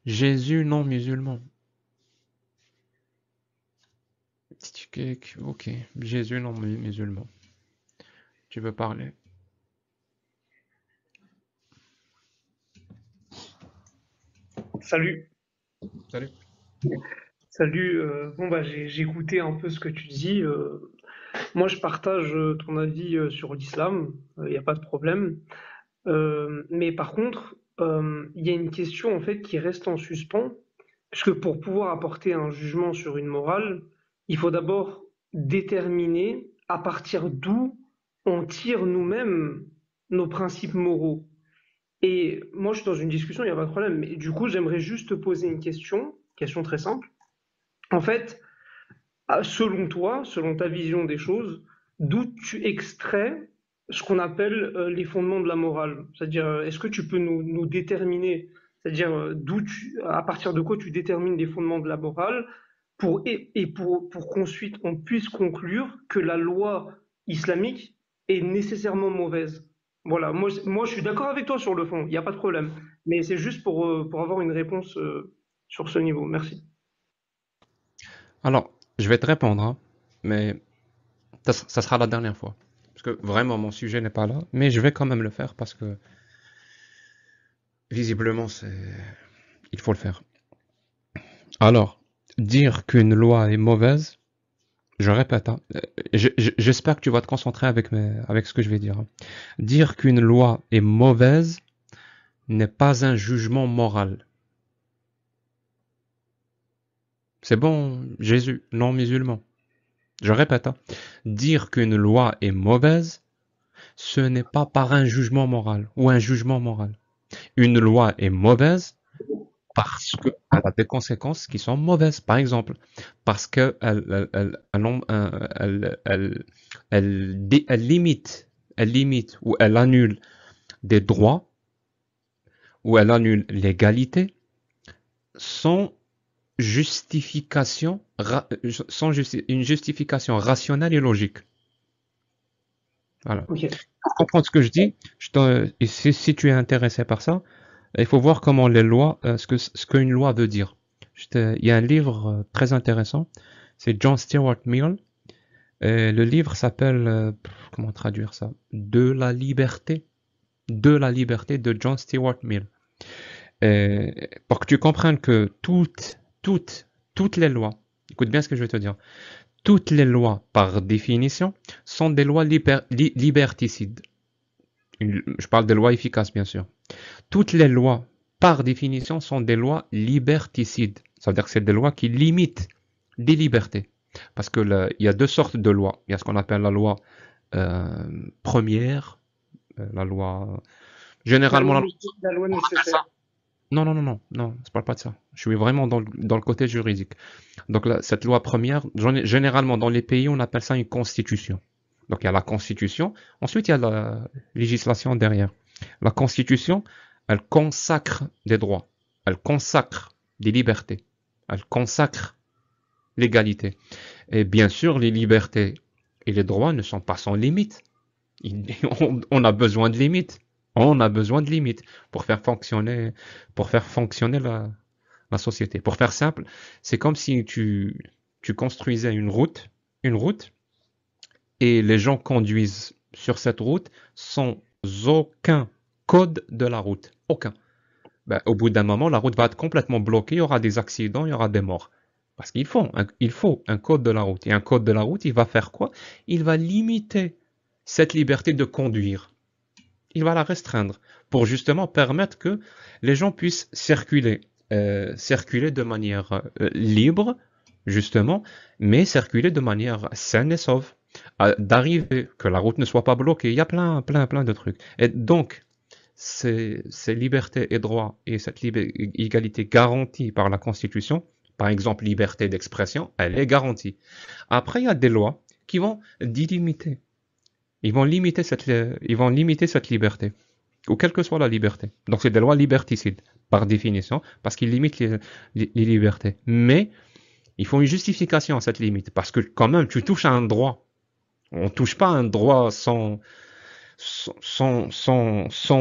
Jésus non musulman. Ok, Jésus non musulman. Tu veux parler? Salut, Salut. salut. Bon bah j'ai écouté un peu ce que tu dis. Moi je partage ton avis sur l'islam. Il n'y a pas de problème. Mais par contre, il y a une question en fait qui reste en suspens, puisque pour pouvoir apporter un jugement sur une morale, il faut d'abord déterminer à partir d'où on tire nous-mêmes nos principes moraux. Et moi je suis dans une discussion, il n'y a pas de problème. Mais du coup, j'aimerais juste te poser une question très simple. En fait, selon toi, selon ta vision des choses, d'où tu extrais ce qu'on appelle les fondements de la morale? C'est-à-dire, est-ce que tu peux nous déterminer, c'est-à-dire à partir de quoi tu détermines les fondements de la morale pour qu'ensuite on puisse conclure que la loi islamique est nécessairement mauvaise? Voilà, moi je suis d'accord avec toi sur le fond, il n'y a pas de problème. Mais c'est juste pour avoir une réponse sur ce niveau. Merci. Alors, je vais te répondre, hein, mais ça sera la dernière fois. Parce que vraiment, mon sujet n'est pas là, mais je vais quand même le faire parce que visiblement, il faut le faire. Alors, dire qu'une loi est mauvaise, je répète, hein, j'espère que tu vas te concentrer avec ce que je vais dire, hein. Dire qu'une loi est mauvaise n'est pas un jugement moral. C'est bon, Jésus, non musulman. Je répète, hein, dire qu'une loi est mauvaise, ce n'est pas par un jugement moral ou un jugement moral. Une loi est mauvaise parce qu'elle a des conséquences qui sont mauvaises. Par exemple, parce qu'elle elle limite ou elle annule des droits ou elle annule l'égalité sans justification, une justification rationnelle et logique. Voilà. Ok. Pour comprendre ce que je dis, si tu es intéressé par ça, il faut voir comment les lois, ce qu'une loi veut dire. Il y a un livre très intéressant, c'est John Stuart Mill. Et le livre s'appelle, comment traduire ça? De la liberté de John Stuart Mill. Et pour que tu comprennes que toutes les lois, écoute bien ce que je vais te dire, toutes les lois, par définition, sont des lois liberticides. Je parle des lois efficaces, bien sûr. Toutes les lois, par définition, sont des lois liberticides. Ça veut dire que c'est des lois qui limitent des libertés. Parce que il y a deux sortes de lois. Il y a ce qu'on appelle la loi euh, première, la loi... Généralement, la loi... La loi nécessaire. Non, non, non, non, non, je parle pas de ça. Je suis vraiment dans le côté juridique. Donc là, cette loi première, généralement dans les pays, on appelle ça une constitution. Donc il y a la constitution, ensuite il y a la législation derrière. La constitution, elle consacre des droits, elle consacre des libertés, elle consacre l'égalité. Et bien sûr, les libertés et les droits ne sont pas sans limite. On a besoin de limites. On a besoin de limites pour faire fonctionner la société. Pour faire simple, c'est comme si tu construisais une route, et les gens conduisent sur cette route sans aucun code de la route. Aucun. Ben, au bout d'un moment, la route va être complètement bloquée, il y aura des accidents, il y aura des morts. Parce il faut un code de la route. Et un code de la route, il va faire quoi? Il va limiter cette liberté de conduire. Il va la restreindre pour justement permettre que les gens puissent circuler de manière libre, justement, mais circuler de manière saine et sauve, d'arriver, que la route ne soit pas bloquée. Il y a plein de trucs. Et donc, ces libertés et droits et cette égalité garantie par la Constitution, par exemple liberté d'expression, elle est garantie. Après, il y a des lois qui vont délimiter, ils vont limiter cette liberté, ou quelle que soit la liberté. Donc c'est des lois liberticides, par définition, parce qu'ils limitent les libertés. Mais il faut une justification à cette limite, parce que quand même, tu touches à un droit. On ne touche pas à un droit sans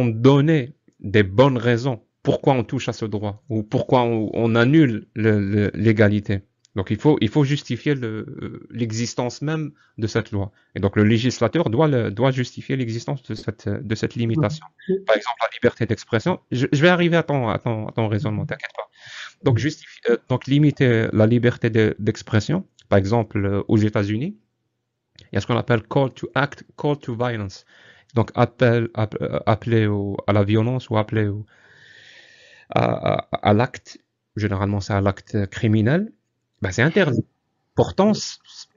donner des bonnes raisons. pourquoi on touche à ce droit ou pourquoi on annule l'égalité. Donc il faut justifier l'existence même de cette loi. Et donc le législateur doit justifier l'existence de cette limitation. Par exemple, la liberté d'expression. Je vais arriver à ton raisonnement, t'inquiète pas. Donc, donc limiter la liberté d'expression, par exemple aux États-Unis, il y a ce qu'on appelle call to act, call to violence. Donc appeler à la violence ou appeler à l'acte, généralement c'est à l'acte criminel, ben c'est interdit. Pourtant,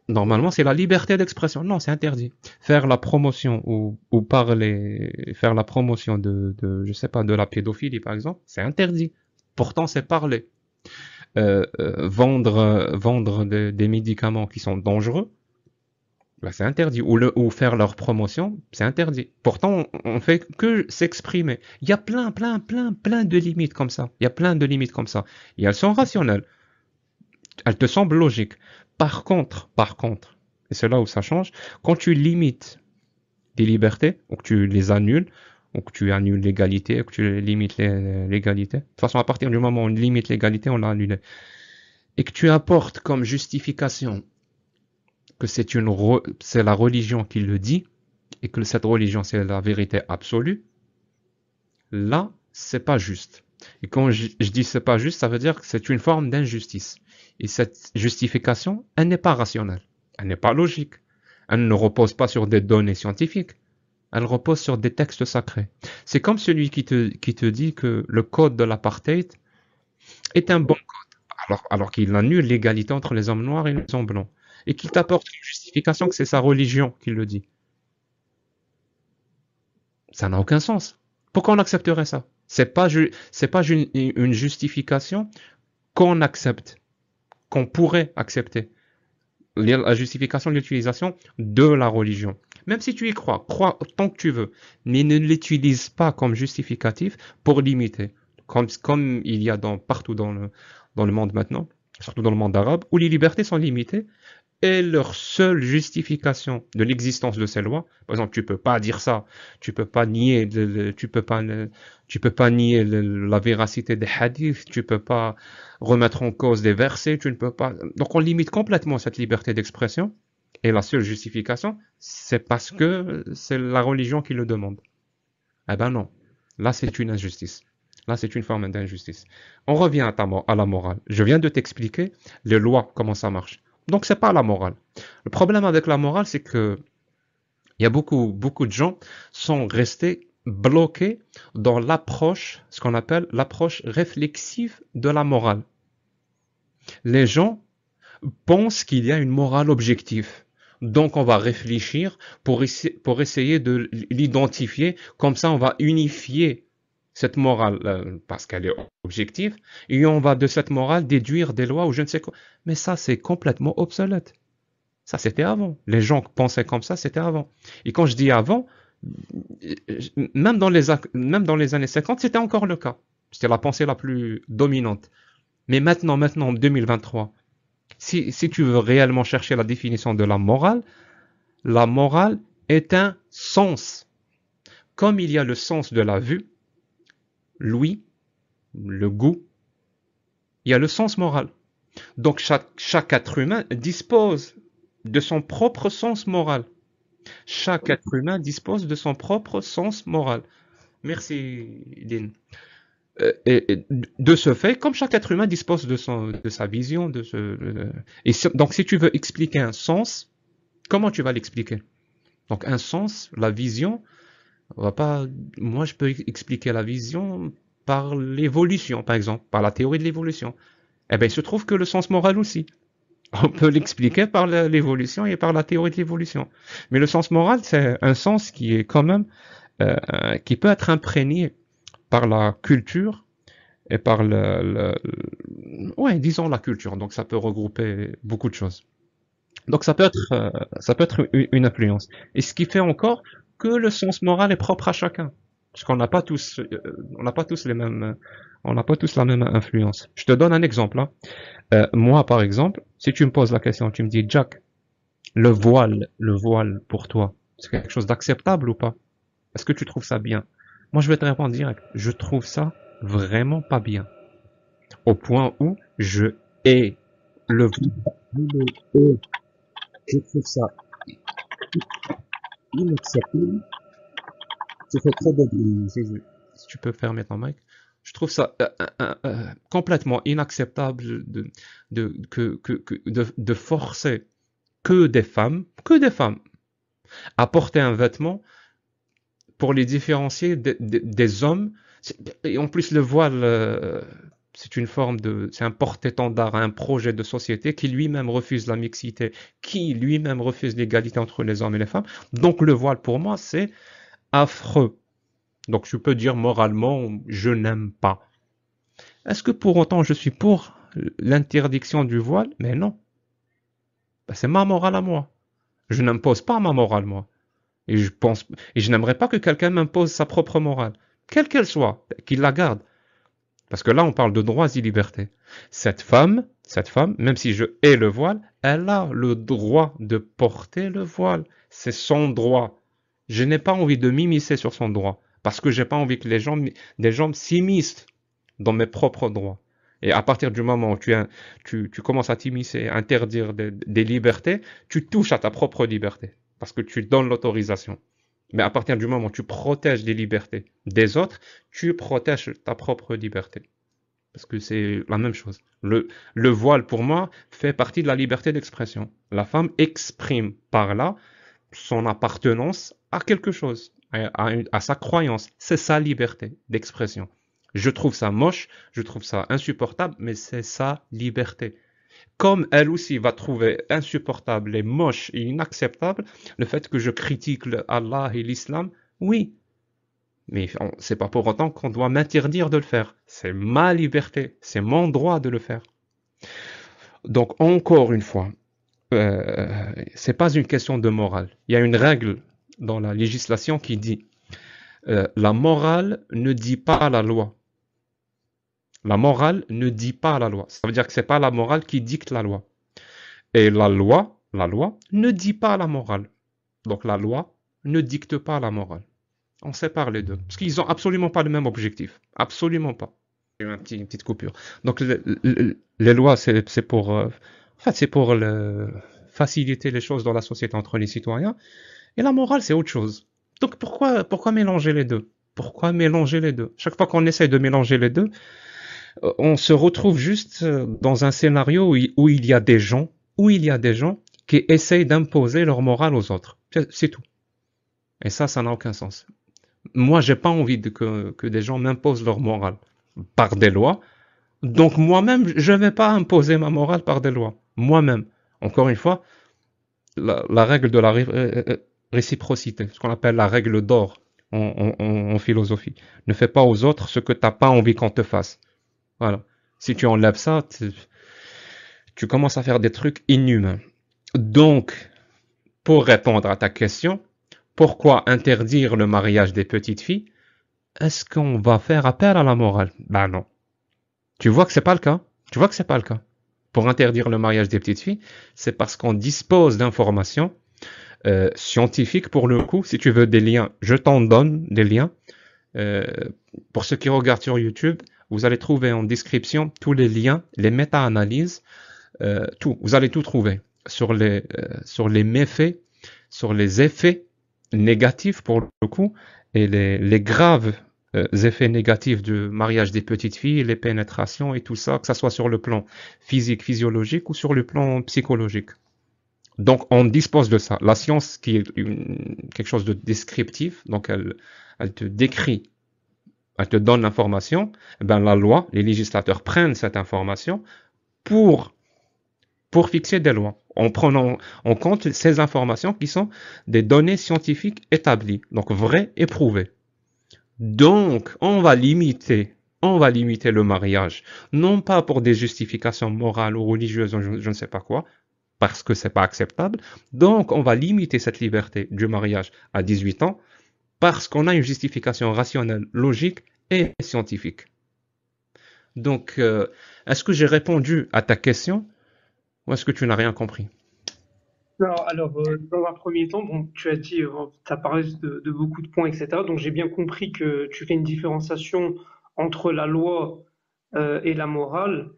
normalement c'est la liberté d'expression. Non, c'est interdit. Faire la promotion ou parler, faire la promotion je sais pas, de la pédophilie par exemple, c'est interdit. Pourtant c'est parler. Vendre des médicaments qui sont dangereux, ben c'est interdit. Ou faire leur promotion, c'est interdit. Pourtant, on fait que s'exprimer. Il y a plein de limites comme ça. Il y a plein de limites comme ça. Et elles sont rationnelles. Elles te semblent logiques. Par contre, et c'est là où ça change, quand tu limites des libertés, ou que tu les annules, ou que tu annules l'égalité, ou que tu limites l'égalité. De toute façon, à partir du moment où on limite l'égalité, on l'a annulé. Et que tu apportes comme justification que c'est la religion qui le dit, et que cette religion c'est la vérité absolue, là, c'est pas juste. Et quand je dis c'est pas juste, ça veut dire que c'est une forme d'injustice. Et cette justification, elle n'est pas rationnelle. Elle n'est pas logique. Elle ne repose pas sur des données scientifiques. Elle repose sur des textes sacrés. C'est comme celui qui te dit que le code de l'apartheid est un bon code, alors qu'il annule l'égalité entre les hommes noirs et les hommes blancs. Et qu'il t'apporte une justification que c'est sa religion qui le dit. Ça n'a aucun sens. Pourquoi on accepterait ça? C'est pas une justification qu'on accepte, qu'on pourrait accepter. La justification de l'utilisation de la religion. Même si tu y crois tant que tu veux, mais ne l'utilise pas comme justificatif pour limiter. Comme il y a partout dans le monde maintenant, surtout dans le monde arabe, où les libertés sont limitées, et leur seule justification de l'existence de ces lois, par exemple, tu peux pas dire ça, tu peux pas nier, tu peux pas nier la véracité des hadiths, tu peux pas remettre en cause des versets, tu ne peux pas. Donc on limite complètement cette liberté d'expression, et la seule justification, c'est parce que c'est la religion qui le demande. Eh ben non, là c'est une injustice. Là, c'est une forme d'injustice. On revient à la morale. Je viens de t'expliquer les lois, comment ça marche. Donc, c'est pas la morale. Le problème avec la morale, c'est que il y a beaucoup de gens sont restés bloqués dans l'approche, ce qu'on appelle l'approche réflexive de la morale. Les gens pensent qu'il y a une morale objective. Donc, on va réfléchir pour essayer de l'identifier. Comme ça, on va unifier cette morale, parce qu'elle est objective, et on va de cette morale déduire des lois ou je ne sais quoi. Mais ça, c'est complètement obsolète. Ça, c'était avant. Les gens pensaient comme ça, c'était avant. Et quand je dis avant, même dans les années 50, c'était encore le cas. C'était la pensée la plus dominante. Mais maintenant, en 2023, si tu veux réellement chercher la définition de la morale est un sens. Comme il y a le sens de la vue, l'ouïe, le goût, il y a le sens moral. Donc chaque être humain dispose de son propre sens moral. Chaque être humain dispose de son propre sens moral. Merci, Lynn. Et de ce fait, comme chaque être humain dispose de sa vision, donc si tu veux expliquer un sens, comment tu vas l'expliquer? Donc un sens, la vision, moi je peux expliquer la vision par l'évolution, par exemple, par la théorie de l'évolution. Eh bien, il se trouve que le sens moral aussi. On peut l'expliquer par l'évolution et par la théorie de l'évolution. Mais le sens moral, c'est un sens qui est quand même, qui peut être imprégné par la culture et par disons la culture. Donc ça peut regrouper beaucoup de choses. Donc ça peut être une influence. Et ce qui fait encore que le sens moral est propre à chacun. Parce qu'on n'a pas tous, on n'a pas tous la même influence. Je te donne un exemple. Moi, par exemple, si tu me poses la question, tu me dis, Jack, le voile pour toi, c'est quelque chose d'acceptable ou pas? Est-ce que tu trouves ça bien? Moi, je vais te répondre direct. Je trouve ça vraiment pas bien. Au point où je hais le voile. Je trouve ça inacceptable. Tu fais trop de bruit, Jésus. Si tu peux fermer ton mic. Je trouve ça complètement inacceptable de forcer que des femmes, à porter un vêtement pour les différencier des hommes. Et en plus, le voile, c'est une forme de, c'est un porte-étendard, un projet de société qui lui-même refuse la mixité, qui lui-même refuse l'égalité entre les hommes et les femmes. Donc le voile, pour moi, c'est affreux. Donc je peux dire moralement, je n'aime pas. Est-ce que pour autant je suis pour l'interdiction du voile? Mais non. Ben, c'est ma morale à moi. Je n'impose pas ma morale, moi. Et je pense, et je n'aimerais pas que quelqu'un m'impose sa propre morale. Quelle qu'elle soit, qu'il la garde. Parce que là, on parle de droits et libertés. Cette femme, même si je hais le voile, elle a le droit de porter le voile. C'est son droit. Je n'ai pas envie de m'immiscer sur son droit. Parce que j'ai pas envie que des gens s'immiscent dans mes propres droits. Et à partir du moment où tu commences à t'immiscer, à interdire des libertés, tu touches à ta propre liberté. Parce que tu donnes l'autorisation. Mais à partir du moment où tu protèges les libertés des autres, tu protèges ta propre liberté. Parce que c'est la même chose. Le voile, pour moi, fait partie de la liberté d'expression. La femme exprime par là son appartenance à quelque chose, à sa croyance. C'est sa liberté d'expression. Je trouve ça moche, je trouve ça insupportable, mais c'est sa liberté. Comme elle aussi va trouver insupportable et moche et inacceptable le fait que je critique Allah et l'islam, oui. Mais c'est pas pour autant qu'on doit m'interdire de le faire. C'est ma liberté, c'est mon droit de le faire. Donc encore une fois, c'est pas une question de morale. Il y a une règle dans la législation qui dit la morale ne dit pas la loi. La morale ne dit pas la loi. Ça veut dire que c'est pas la morale qui dicte la loi. Et la loi ne dit pas la morale. Donc la loi ne dicte pas la morale. On sépare les deux. Parce qu'ils ont absolument pas le même objectif. Absolument pas. Une petite coupure. Donc les lois, c'est pour, en fait, c'est pour faciliter les choses dans la société entre les citoyens. Et la morale, c'est autre chose. Donc pourquoi mélanger les deux? Pourquoi mélanger les deux? Chaque fois qu'on essaye de mélanger les deux, on se retrouve juste dans un scénario où il y a des gens, qui essayent d'imposer leur morale aux autres. C'est tout. Et ça n'a aucun sens. Moi, j'ai pas envie que des gens m'imposent leur morale par des lois. Donc moi-même, je vais pas imposer ma morale par des lois. Moi-même. Encore une fois, la règle de la réciprocité, ce qu'on appelle la règle d'or en philosophie. Ne fais pas aux autres ce que t'as pas envie qu'on te fasse. Voilà. Si tu enlèves ça, tu commences à faire des trucs inhumains. Donc, pour répondre à ta question, pourquoi interdire le mariage des petites filles? Est-ce qu'on va faire appel à la morale? Ben non. Tu vois que c'est pas le cas. Tu vois que c'est pas le cas. Pour interdire le mariage des petites filles, c'est parce qu'on dispose d'informations scientifiques pour le coup. Si tu veux des liens, je t'en donne des liens. Euh, pour ceux qui regardent sur YouTube, vous allez trouver en description tous les liens, les méta-analyses, tout. Vous allez tout trouver sur les méfaits, sur les effets négatifs pour le coup, et les graves effets négatifs du mariage des petites filles, les pénétrations et tout ça, que ça soit sur le plan physique, physiologique ou sur le plan psychologique. Donc on dispose de ça. La science qui est quelque chose de descriptif, donc elle te décrit, elle te donne l'information, eh ben la loi, les législateurs prennent cette information pour fixer des lois, en prenant en compte ces informations qui sont des données scientifiques établies, donc vraies et prouvées. Donc, on va limiter le mariage, non pas pour des justifications morales ou religieuses, je ne sais pas quoi, parce que c'est pas acceptable. Donc, on va limiter cette liberté du mariage à 18 ans, parce qu'on a une justification rationnelle, logique et scientifique. Donc, est-ce que j'ai répondu à ta question ou est-ce que tu n'as rien compris? Dans un premier temps, bon, tu as dit, tu as parlé de beaucoup de points, etc. Donc j'ai bien compris que tu fais une différenciation entre la loi et la morale.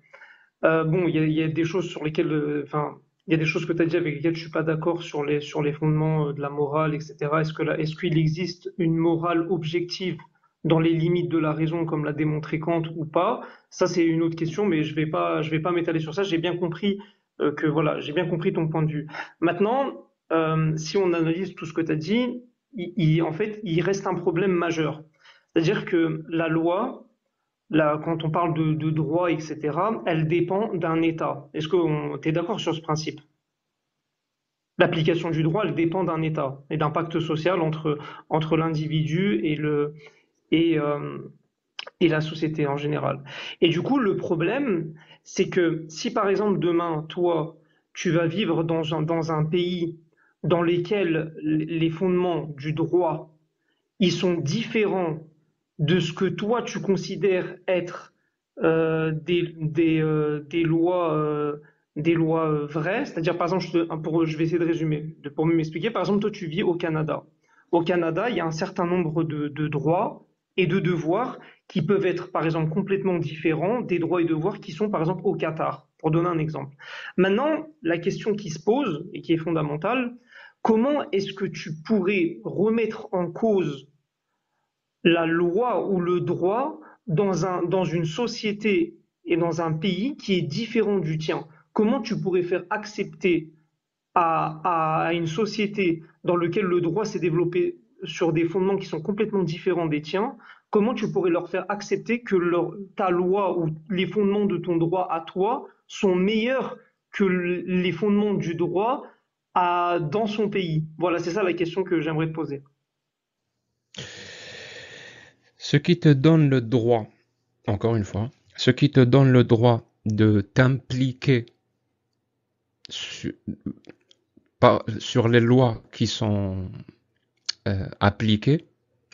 Bon, il y a des choses sur lesquelles, enfin, il y a des choses que tu as dit avec lesquelles je suis pas d'accord sur les fondements de la morale, etc. Est-ce qu'il existe une morale objective dans les limites de la raison, comme l'a démontré Kant ou pas? Ça, c'est une autre question, mais je vais pas m'étaler sur ça. J'ai bien compris que voilà, j'ai bien compris ton point de vue. Maintenant, si on analyse tout ce que tu as dit, en fait, il reste un problème majeur. C'est-à-dire que la loi, là, quand on parle de droit, etc., elle dépend d'un État. Est-ce que tu es d'accord sur ce principe? L'application du droit, elle dépend d'un État et d'un pacte social entre l'individu et, euh, et la société en général. Et du coup, le problème, c'est que si par exemple demain, toi, tu vas vivre dans un pays dans lequel les fondements du droit, ils sont différents de ce que toi tu considères être des lois vraies, c'est-à-dire par exemple, je vais essayer de résumer, pour m'expliquer, par exemple, toi tu vis au Canada. Au Canada, il y a un certain nombre de droits et de devoirs qui peuvent être par exemple complètement différents des droits et devoirs qui sont par exemple au Qatar, pour donner un exemple. Maintenant, la question qui se pose et qui est fondamentale, comment est-ce que tu pourrais remettre en cause la loi ou le droit dans une société et dans un pays qui est différent du tien? Comment tu pourrais faire accepter à une société dans laquelle le droit s'est développé sur des fondements qui sont complètement différents des tiens, comment tu pourrais leur faire accepter que ta loi ou les fondements de ton droit à toi sont meilleurs que les fondements du droit dans son pays? Voilà, c'est ça la question que j'aimerais te poser. Ce qui te donne le droit, encore une fois, ce qui te donne le droit de t'impliquer sur, sur les lois qui sont appliquées,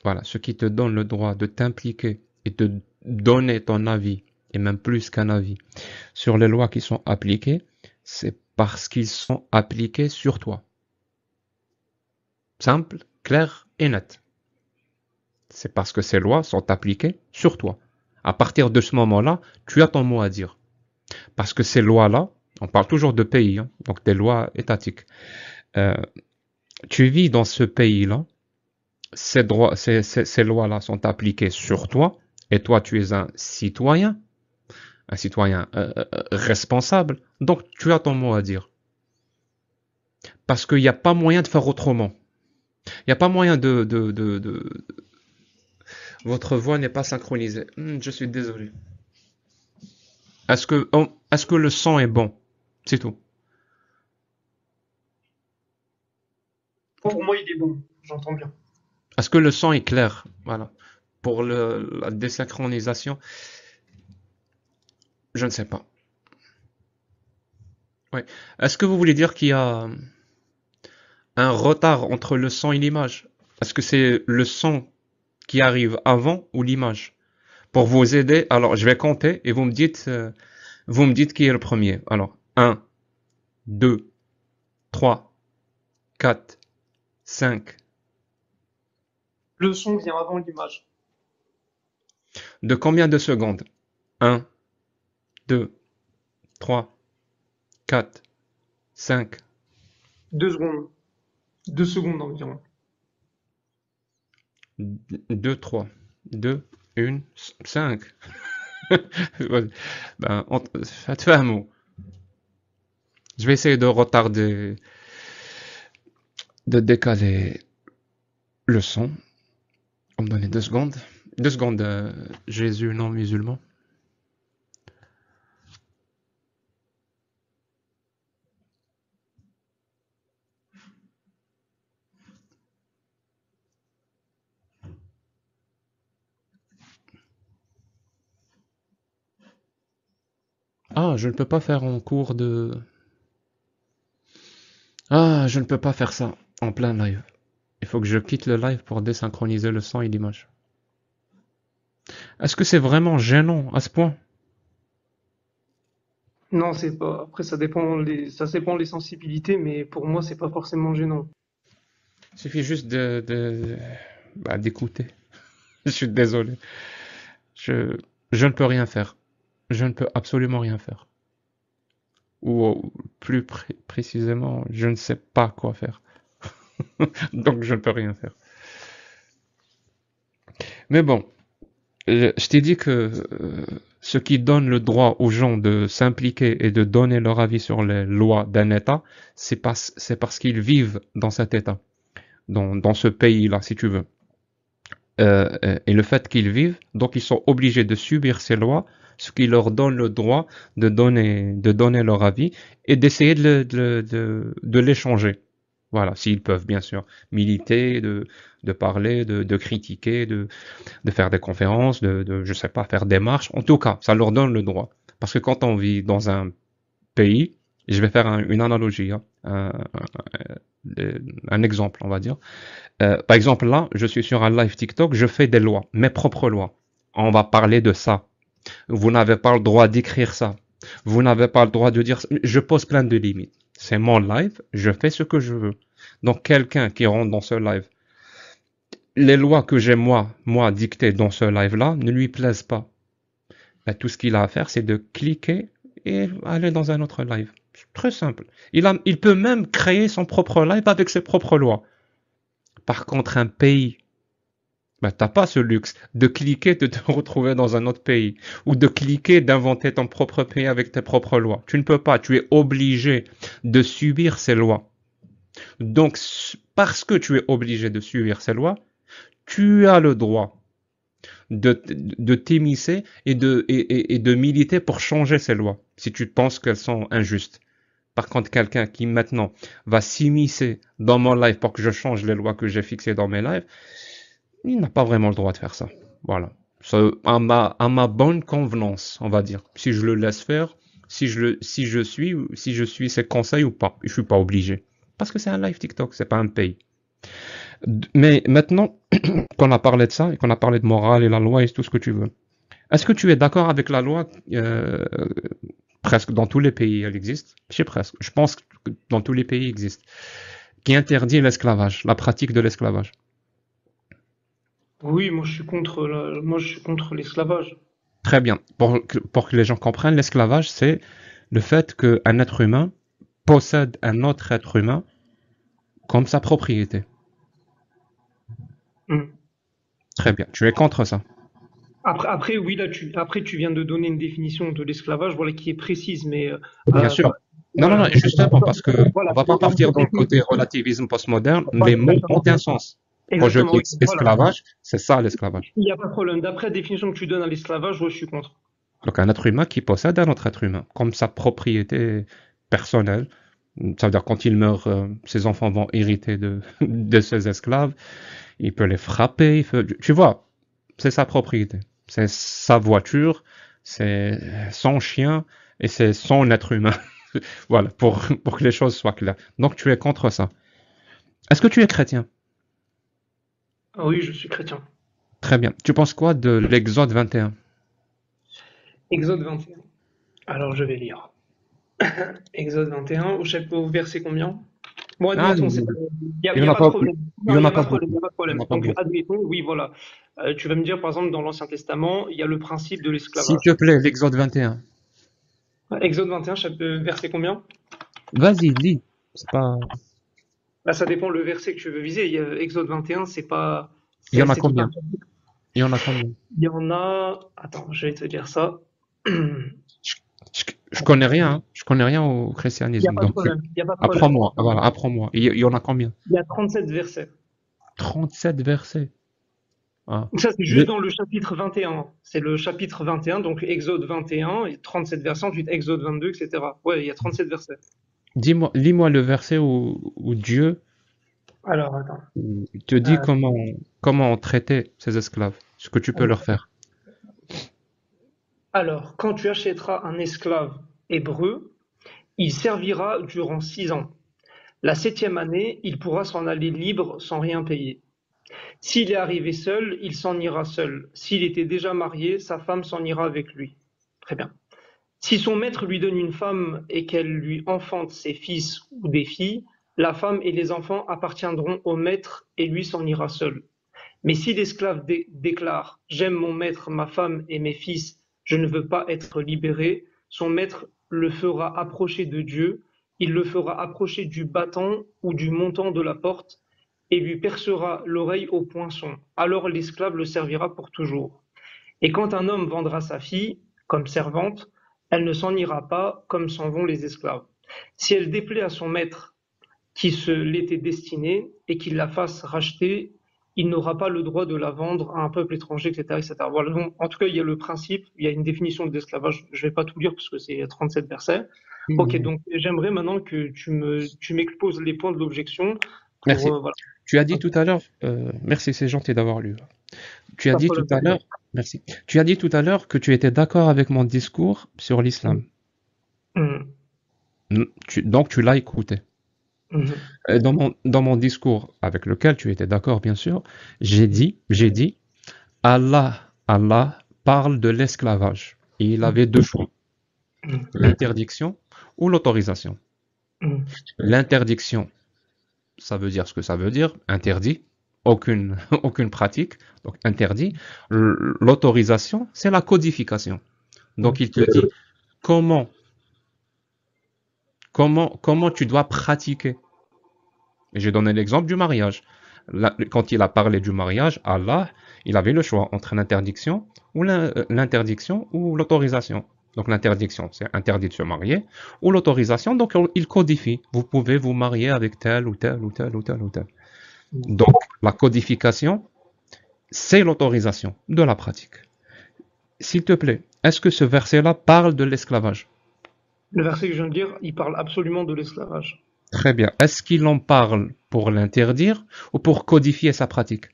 voilà, ce qui te donne le droit de t'impliquer et de donner ton avis, et même plus qu'un avis, sur les lois qui sont appliquées, c'est parce qu'ils sont appliqués sur toi. Simple, clair et net. C'est parce que ces lois sont appliquées sur toi. À partir de ce moment-là, tu as ton mot à dire. Parce que ces lois-là, on parle toujours de pays, hein, donc des lois étatiques. Euh, Tu vis dans ce pays-là, ces lois-là sont appliquées sur toi, et toi, tu es un citoyen responsable, donc tu as ton mot à dire. Parce qu'il n'y a pas moyen de faire autrement. Il n'y a pas moyen Votre voix n'est pas synchronisée. Je suis désolé. Est-ce que le son est bon? C'est tout. Pour moi, il est bon, j'entends bien. Est-ce que le son est clair? Voilà. Pour la désynchronisation, je ne sais pas. Ouais. Est-ce que vous voulez dire qu'il y a un retard entre le son et l'image? Est-ce que c'est le son qui arrive avant ou l'image? Pour vous aider, alors je vais compter et vous me dites qui est le premier. Alors, 1, 2, 3, 4, 5. Le son vient avant l'image. De combien de secondes? 1, 2, 3, 4, 5. 2 secondes. 2 secondes environ. 2, 3, 2, 1, 5. Ben, faites un mot. Je vais essayer de retarder, de décaler le son. On me donne 2 secondes. 2 secondes, Jésus non musulman. Ah, je ne peux pas faire en cours de... Ah, je ne peux pas faire ça en plein live. Il faut que je quitte le live pour désynchroniser le son et l'image. Est-ce que c'est vraiment gênant à ce point? Non, c'est pas. Après, ça dépend les sensibilités, mais pour moi, c'est pas forcément gênant. Il suffit juste d'écouter. Je suis désolé. Je, je ne peux rien faire. Je ne peux absolument rien faire. Ou plus précisément, je ne sais pas quoi faire. Donc je ne peux rien faire. Mais bon, je t'ai dit que ce qui donne le droit aux gens de s'impliquer et de donner leur avis sur les lois d'un État, c'est parce qu'ils vivent dans cet État, dans ce pays-là, si tu veux. Et le fait qu'ils vivent, donc ils sont obligés de subir ces lois, ce qui leur donne le droit de donner leur avis et d'essayer de les changer. Voilà, s'ils peuvent, bien sûr, militer, de parler, de critiquer, de faire des conférences, je sais pas, faire des marches. En tout cas, ça leur donne le droit. Parce que quand on vit dans un pays, je vais faire une analogie, hein, un exemple, on va dire. Par exemple, là, je suis sur un live TikTok, je fais des lois, mes propres lois. On va parler de ça. Vous n'avez pas le droit d'écrire ça. Vous n'avez pas le droit de dire ça. Je pose plein de limites. C'est mon live, je fais ce que je veux. Donc, quelqu'un qui rentre dans ce live, les lois que j'ai moi dictées dans ce live-là ne lui plaisent pas. Ben, tout ce qu'il a à faire, c'est de cliquer et aller dans un autre live. C'est très simple. Il peut même créer son propre live avec ses propres lois. Par contre, un pays, ben, t'as pas ce luxe de cliquer, de te retrouver dans un autre pays, ou de cliquer, d'inventer ton propre pays avec tes propres lois. Tu ne peux pas, tu es obligé de subir ces lois. Donc, parce que tu es obligé de subir ces lois, tu as le droit de t'immiscer et de militer pour changer ces lois, si tu penses qu'elles sont injustes. Par contre, quelqu'un qui maintenant va s'immiscer dans mon live pour que je change les lois que j'ai fixées dans mes lives, il n'a pas vraiment le droit de faire ça. Voilà. À ma bonne convenance, on va dire. Si je le laisse faire, si je suis ses conseils ou pas. Je suis pas obligé. Parce que c'est un live TikTok, c'est pas un pays. Mais maintenant qu'on a parlé de ça et qu'on a parlé de morale et la loi et tout ce que tu veux, est-ce que tu es d'accord avec la loi presque dans tous les pays elle existe? Je sais presque. Je pense que dans tous les pays existe qui interdit l'esclavage, la pratique de l'esclavage. Oui, moi je suis contre l'esclavage. Très bien. Pour que les gens comprennent, l'esclavage, c'est le fait qu'un être humain possède un autre être humain comme sa propriété. Hmm. Très bien. Tu es contre ça. Oui, après, tu viens de donner une définition de l'esclavage, voilà, qui est précise, mais Bien euh, sûr. Non, non, non, voilà, et justement, parce que voilà, on va pas partir dans le côté relativisme postmoderne, les voilà, mots ont exactement, un sens. Quand je exactement, dis oui, voilà. esclavage, c'est ça l'esclavage. Il n'y a pas de problème. D'après la définition que tu donnes à l'esclavage, ouais, je suis contre. Donc un être humain qui possède un autre être humain, comme sa propriété personnelle. Ça veut dire quand il meurt, ses enfants vont hériter de ses esclaves. Il peut les frapper. Tu vois, c'est sa propriété. C'est sa voiture, c'est son chien et c'est son être humain. Voilà, pour que les choses soient claires. Donc tu es contre ça. Est-ce que tu es chrétien? Ah oui, je suis chrétien. Très bien. Tu penses quoi de l'Exode 21? Exode 21. Alors, je vais lire. Exode 21, au verset combien? Bon, Ah, admettons, il y n'y a en a pas de pas, problème. il y Non, il en n'y a a pas pas de problème, il beaucoup. n'y a pas de Il y en problème. a pas Donc, beaucoup. admettons, oui, voilà. Tu vas me dire, par exemple, dans l'Ancien Testament, il y a le principe de S'il te l'esclavage. plaît, l'Exode 21. Exode 21, verset combien? Vas-y, lis. C'est pas, Là, ça dépend le verset que tu veux viser. Exode 21, c'est pas, il y en a c'est tout un combien? chapitre. Il y en a combien? Il y en a, attends, je vais te dire ça. Je, je connais rien, hein. Je connais rien au Il n'y a christianisme. pas de Donc, problème, il n'y a pas de problème. apprends-moi. Voilà, apprends-moi. Il y en a combien? Il y a 37 versets. 37 versets. Ah. Ça, c'est juste Le- dans le chapitre 21. C'est le chapitre 21, donc Exode 21, et 37 versets, ensuite Exode 22, etc. Ouais, il y a 37 versets. Dis-moi, lis-moi le verset où Dieu Alors, attends. te dit Euh, comment traiter ses esclaves, ce que tu peux leur faire. alors, quand tu achèteras un esclave hébreu, il servira durant 6 ans. La septième année, il pourra s'en aller libre sans rien payer. S'il est arrivé seul, il s'en ira seul. S'il était déjà marié, sa femme s'en ira avec lui. Très bien. Si son maître lui donne une femme et qu'elle lui enfante ses fils ou des filles, la femme et les enfants appartiendront au maître et lui s'en ira seul. Mais si l'esclave déclare j'aime mon maître, ma femme et mes fils, je ne veux pas être libéré, son maître le fera approcher de Dieu, il le fera approcher du battant ou du montant de la porte et lui percera l'oreille au poinçon. Alors l'esclave le servira pour toujours. Et quand un homme vendra sa fille comme servante, elle ne s'en ira pas comme s'en vont les esclaves. Si elle déplaît à son maître qui se l'était destinée et qu'il la fasse racheter, il n'aura pas le droit de la vendre à un peuple étranger, etc., etc. Voilà, donc, en tout cas, il y a le principe, il y a une définition de l'esclavage. Je ne vais pas tout lire parce que c'est 37 versets. Ok, Mhm. donc j'aimerais maintenant que tu m'exposes les points de l'objection pour Merci. voilà. Tu as dit tout à l'heure, merci, c'est gentil d'avoir lu. Tu as Pas de dit tout problème. à l'heure, merci. Tu as dit tout à l'heure que tu étais d'accord avec mon discours sur l'islam. Mhm. Donc tu l'as écouté. Mhm. Dans mon discours avec lequel tu étais d'accord, bien sûr, j'ai dit, Allah parle de l'esclavage. Et il avait deux choix, Mhm. l'interdiction ou l'autorisation. Mhm. L'interdiction, ça veut dire ce que ça veut dire, interdit, aucune, aucune pratique, donc interdit. L'autorisation, c'est la codification. Donc il te dit comment, comment tu dois pratiquer. Et j'ai donné l'exemple du mariage. Là, quand il a parlé du mariage, Allah, il avait le choix entre l'interdiction ou l'autorisation. Donc l'interdiction, c'est interdit de se marier, ou l'autorisation, donc il codifie. Vous pouvez vous marier avec tel ou tel ou tel ou tel ou tel. Donc la codification, c'est l'autorisation de la pratique. S'il te plaît, est-ce que ce verset-là parle de l'esclavage? Le verset que je viens de lire, il parle absolument de l'esclavage. Très bien. Est-ce qu'il en parle pour l'interdire ou pour codifier sa pratique?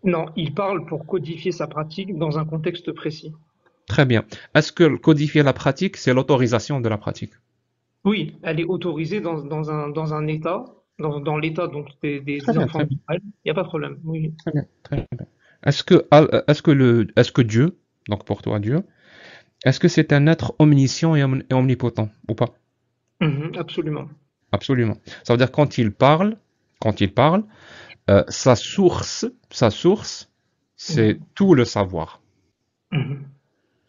Non, il parle pour codifier sa pratique dans un contexte précis. Très bien. Est-ce que codifier la pratique, c'est l'autorisation de la pratique? Oui, elle est autorisée dans un État, dans l'État donc Très des bien, enfants très bien, d'Israël. Il n'y a pas de problème. Oui. très bien, très bien. Est-ce que Dieu, donc pour toi Dieu, est-ce que c'est un être omniscient et omnipotent ou pas? Mhm, absolument. Absolument. Ça veut dire quand il parle, sa source, c'est Mhm, tout le savoir, mhm.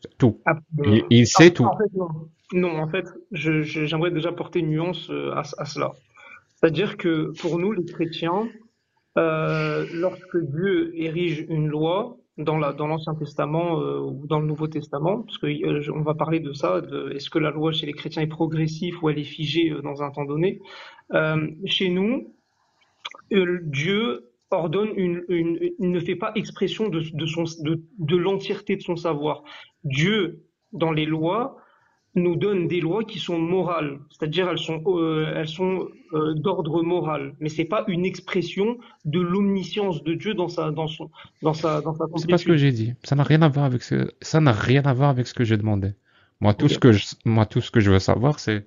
c'est tout. Absolument. Il sait tout. En fait, non. Non, en fait, j'aimerais déjà porter une nuance à cela. C'est-à-dire que pour nous, les chrétiens, lorsque Dieu érige une loi dans l'Ancien Testament ou dans le Nouveau Testament, parce que on va parler de ça, est-ce que la loi chez les chrétiens est progressive ou elle est figée dans un temps donné? Chez nous, Dieu ordonne il ne fait pas expression de l'entièreté de son savoir. Dieu, dans les lois, nous donne des lois qui sont morales, c'est-à-dire elles sont d'ordre moral, mais c'est pas une expression de l'omniscience de Dieu dans sa C'est pas ce que complétude. j'ai dit. Ça n'a rien à voir avec ce que j'ai demandé. Moi, tout Ok. ce que je veux savoir, c'est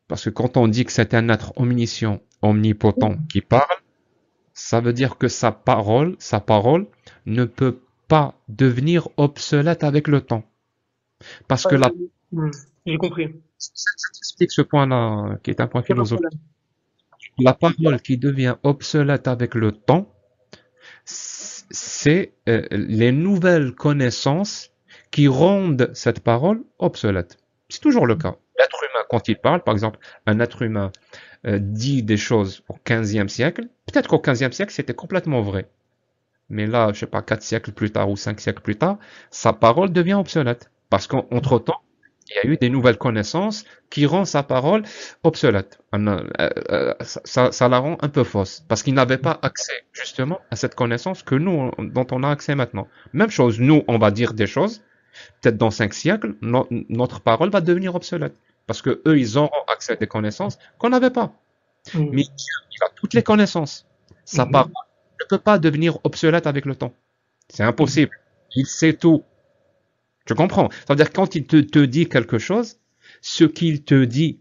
parce que quand on dit que c'est un être omniscient, omnipotent qui parle, ça veut dire que sa parole ne peut pas devenir obsolète avec le temps. Parce que Euh, hmm, j'ai compris. Il explique ce point-là, qui est un point n'y a pas de philosophique. problème. La parole qui devient obsolète avec le temps, c'est les nouvelles connaissances qui rendent cette parole obsolète. C'est toujours le cas. L'être humain, quand il parle, par exemple, un être humain dit des choses au 15e siècle, peut-être qu'au 15e siècle, c'était complètement vrai. Mais là, je sais pas, 4 siècles plus tard ou 5 siècles plus tard, sa parole devient obsolète. Parce qu'entre-temps, il y a eu des nouvelles connaissances qui rendent sa parole obsolète. Ça la rend un peu fausse. Parce qu'il n'avait pas accès, justement, à cette connaissance que nous, dont on a accès maintenant. Même chose, nous, on va dire des choses, peut-être dans 5 siècles, notre parole va devenir obsolète. Parce que eux, ils auront accès à des connaissances qu'on n'avait pas. Mais Hmm, Dieu, il a toutes les connaissances. Sa parole mhm, ne peut pas devenir obsolète avec le temps. C'est mhm. impossible. Il sait tout. Tu comprends? C'est-à-dire quand il te dit quelque chose, ce qu'il te dit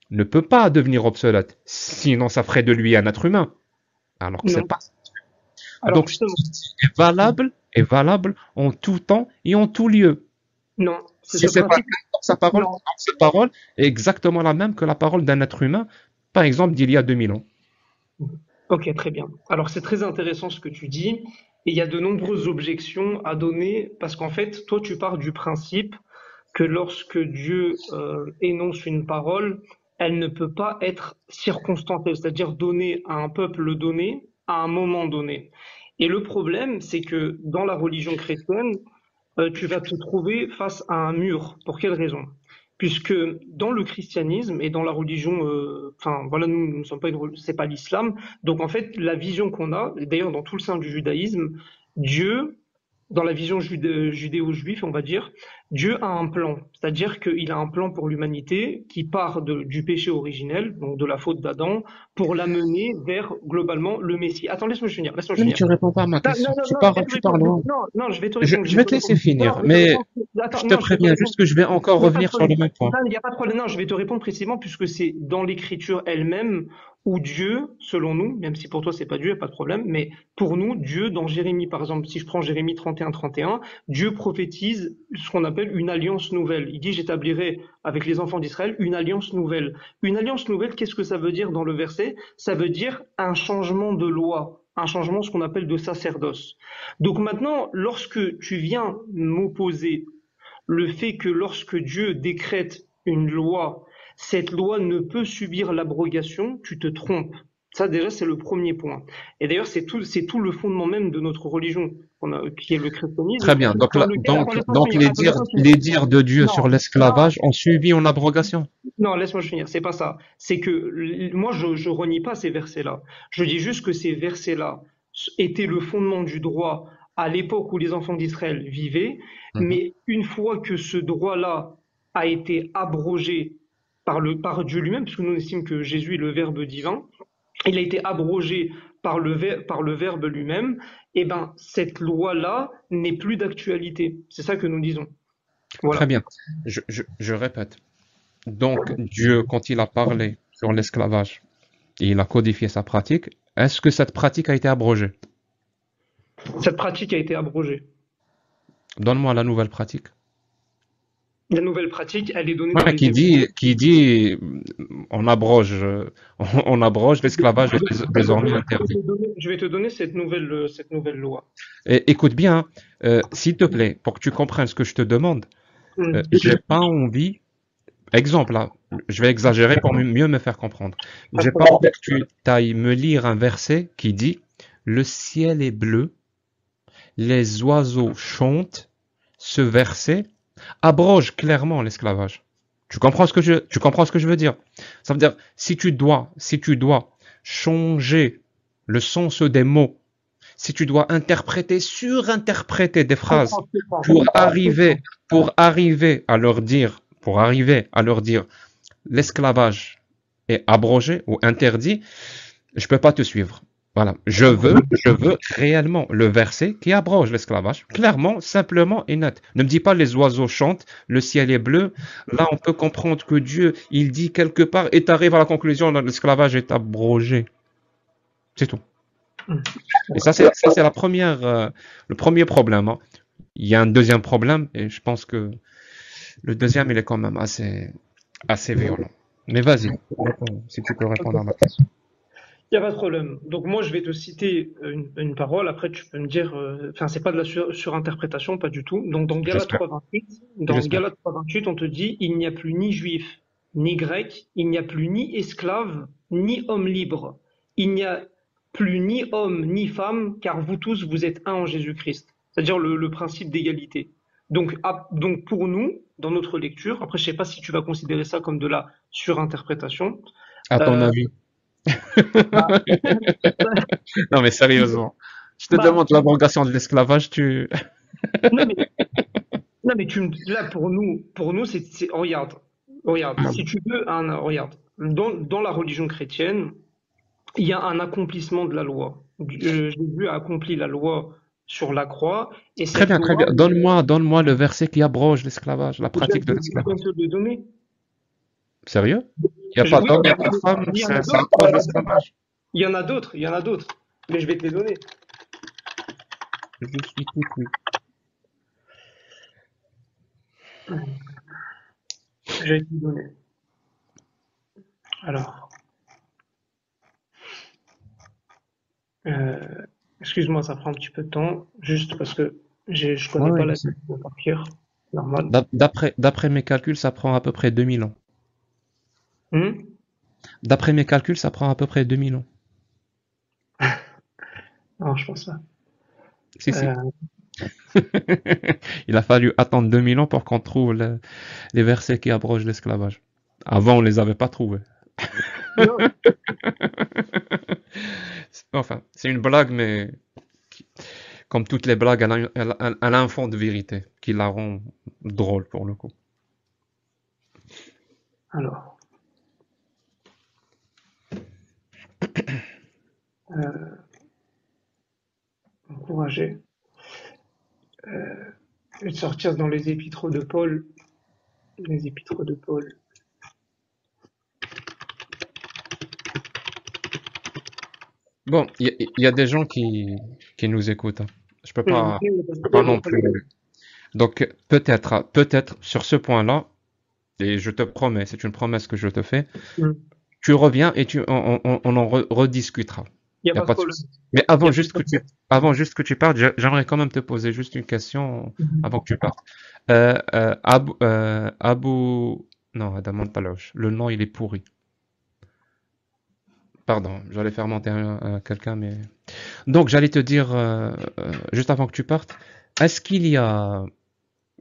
ne peut pas devenir obsolète. Sinon, ça ferait de lui un être humain. Alors que c'est Non. pas. Alors Donc, justement, est valable en tout temps et en tout lieu. non, c'est Si ce c'est pas le principe. cas, donc sa parole est exactement la même que la parole d'un être humain, par exemple, d'il y a 2000 ans. Ok, très bien. Alors c'est très intéressant ce que tu dis, et il y a de nombreuses objections à donner, parce qu'en fait, toi tu pars du principe que lorsque Dieu énonce une parole, elle ne peut pas être circonstancielle, c'est-à-dire donnée à un peuple donné à un moment donné. Et le problème, c'est que dans la religion chrétienne, tu vas te trouver face à un mur. Pour quelle raison? Puisque dans le christianisme et dans la religion, enfin voilà, nous ne sommes pas c'est pas l'islam. Donc en fait, la vision qu'on a, et d'ailleurs dans tout le sein du judaïsme, Dieu, dans la vision judéo-juive, on va dire, Dieu a un plan. C'est-à-dire qu'il a un plan pour l'humanité qui part du péché originel, donc de la faute d'Adam, pour l'amener vers globalement le Messie. Attends, laisse-moi finir, laisse-moi Non, mais finir. tu réponds pas à ma Non, non, question. non, Tu non, je pars, vais te tu pars répondre. loin. Non, non, je vais te répondre. Je Je vais vais te te laisser répondre. Non, finir, je vais te mais répondre. Attends, je te non, je vais te préviens répondre. juste que je vais encore Il n'y a pas de revenir sur problème. le même point. Non, il n'y a pas de problème. Non, je vais te répondre précisément puisque c'est dans l'écriture elle-même où Dieu, selon nous, même si pour toi c'est pas Dieu, il n'y a pas de problème, mais pour nous, Dieu, dans Jérémie, par exemple, si je prends Jérémie 31, Dieu prophétise ce qu'on appelle une alliance nouvelle. Il dit, j'établirai avec les enfants d'Israël une alliance nouvelle. Une alliance nouvelle, qu'est-ce que ça veut dire dans le verset? Ça veut dire un changement de loi, un changement, ce qu'on appelle de sacerdoce. Donc maintenant, lorsque tu viens m'opposer le fait que lorsque Dieu décrète une loi, cette loi ne peut subir l'abrogation, tu te trompes. Ça déjà c'est le premier point. Et d'ailleurs c'est tout le fondement même de notre religion, qui est le christianisme, Très bien. Donc, dans lequel, attends laisse-moi donc finir, attends laisse-moi finir. les dires de Dieu Non, sur non, l'esclavage ont subi en abrogation. non, laisse-moi finir. C'est pas ça. C'est que moi je renie pas ces versets-là. Je dis juste que ces versets-là étaient le fondement du droit à l'époque où les enfants d'Israël vivaient, Mhm. mais une fois que ce droit-là a été abrogé par Dieu lui-même, puisque nous on estime que Jésus est le Verbe divin, il a été abrogé par le Verbe lui-même, et ben cette loi-là n'est plus d'actualité. C'est ça que nous disons. Très Voilà. bien. Je répète. Donc, Dieu, quand il a parlé sur l'esclavage et il a codifié sa pratique, est-ce que cette pratique a été abrogée? Cette pratique a été abrogée. Donne-moi la nouvelle pratique. La nouvelle pratique, elle est donnée dans Ouais, les qui dit, on abroge, on abroge l'esclavage est désormais interdit. Je vais te donner cette nouvelle loi. Et écoute bien, s'il te plaît, pour que tu comprennes ce que je te demande, Mm. j'ai pas envie, exemple là, je vais exagérer pour mieux me faire comprendre. Pas de J'ai pas problème. envie que tu ailles me lire un verset qui dit, le ciel est bleu, les oiseaux chantent. Ce verset abroge clairement l'esclavage. Tu comprends ce que je veux dire? Ça veut dire, si tu dois changer le sens des mots, si tu dois interpréter, surinterpréter des Je phrases comprends, je comprends, je pour comprends, je comprends. pour arriver à leur dire, l'esclavage est abrogé ou interdit, je peux pas te suivre. Voilà. Je veux réellement le verset qui abroge l'esclavage. Clairement, simplement et net. Ne me dis pas les oiseaux chantent, le ciel est bleu. Là, on peut comprendre que Dieu, il dit quelque part et tu arrives à la conclusion que l'esclavage est abrogé. C'est tout. Mm. Et ça, c'est le premier problème, hein. Il y a un deuxième problème et je pense que le deuxième, il est quand même assez violent. Mais vas-y, si tu peux répondre à ma question. Il n'y a pas de problème. Donc moi, je vais te citer une parole. Après, tu peux me dire, enfin, c'est pas de la surinterprétation, pas du tout. Donc J'espère. Dans J'espère. Galates 3:28, on te dit, il n'y a plus ni juif, ni grec, il n'y a plus ni esclave, ni homme libre. Il n'y a plus ni homme, ni femme, car vous tous, vous êtes un en Jésus-Christ. C'est-à-dire le principe d'égalité. Donc pour nous, dans notre lecture, après, je sais pas si tu vas considérer ça comme de la surinterprétation. À ton Euh, avis. bah, Non, mais sérieusement. Je te bah, demande l'abrogation de l'esclavage, tu... non mais, non mais là pour nous regarde, si tu veux regarde, dans la religion chrétienne, il y a un accomplissement de la loi. Jésus a accompli la loi sur la croix et Très cette bien, très loi, bien. Donne-moi le verset qui abroge l'esclavage, la pratique de je viens l'esclavage. de te le donner. Sérieux? Il n'y a pas Oui, d'homme, il n'y a pas de femme, il y en a ça d'autres, abroge l'esclavage. il y en a d'autres, mais je vais te les donner. Je suis tout oui. Je vais te les donner. Alors, Euh, Excuse-moi, ça prend un petit peu de temps, juste parce que je Ouais, connais ouais, pas je la sais. Bible par cœur. Normal. D'après mes calculs, ça prend à peu près 2000 ans. Hmm. D'après mes calculs, ça prend à peu près 2000 ans. Non, je pense pas. Si, si. Euh, Il a fallu attendre 2000 ans pour qu'on trouve les versets qui abrogent l'esclavage. Avant, on les avait pas trouvés. non, Enfin, c'est une blague, mais comme toutes les blagues, elle a un fond de vérité qui la rend drôle pour le coup. alors, euh, encourager. Je vais te sortir dans les épîtres de Paul. Les épîtres de Paul. Bon, il y a des gens qui nous écoutent, hein. Je peux pas, Oui, je peux il y pas a pas de non plus. problème. Donc, peut-être sur ce point-là, et je te promets, c'est une promesse que je te fais, Hmm. tu reviens et on en rediscutera. Il n'y a Il n'y a pas de pas de problème. souci. Mais Il y a pas de problème. avant juste que tu partes, j'aimerais quand même te poser juste une question Mhm. avant que tu partes. Abou, non, Adam Taloche. Le nom, il est pourri. Pardon, j'allais faire monter quelqu'un, mais... Donc, j'allais te dire, juste avant que tu partes, est-ce qu'il y a,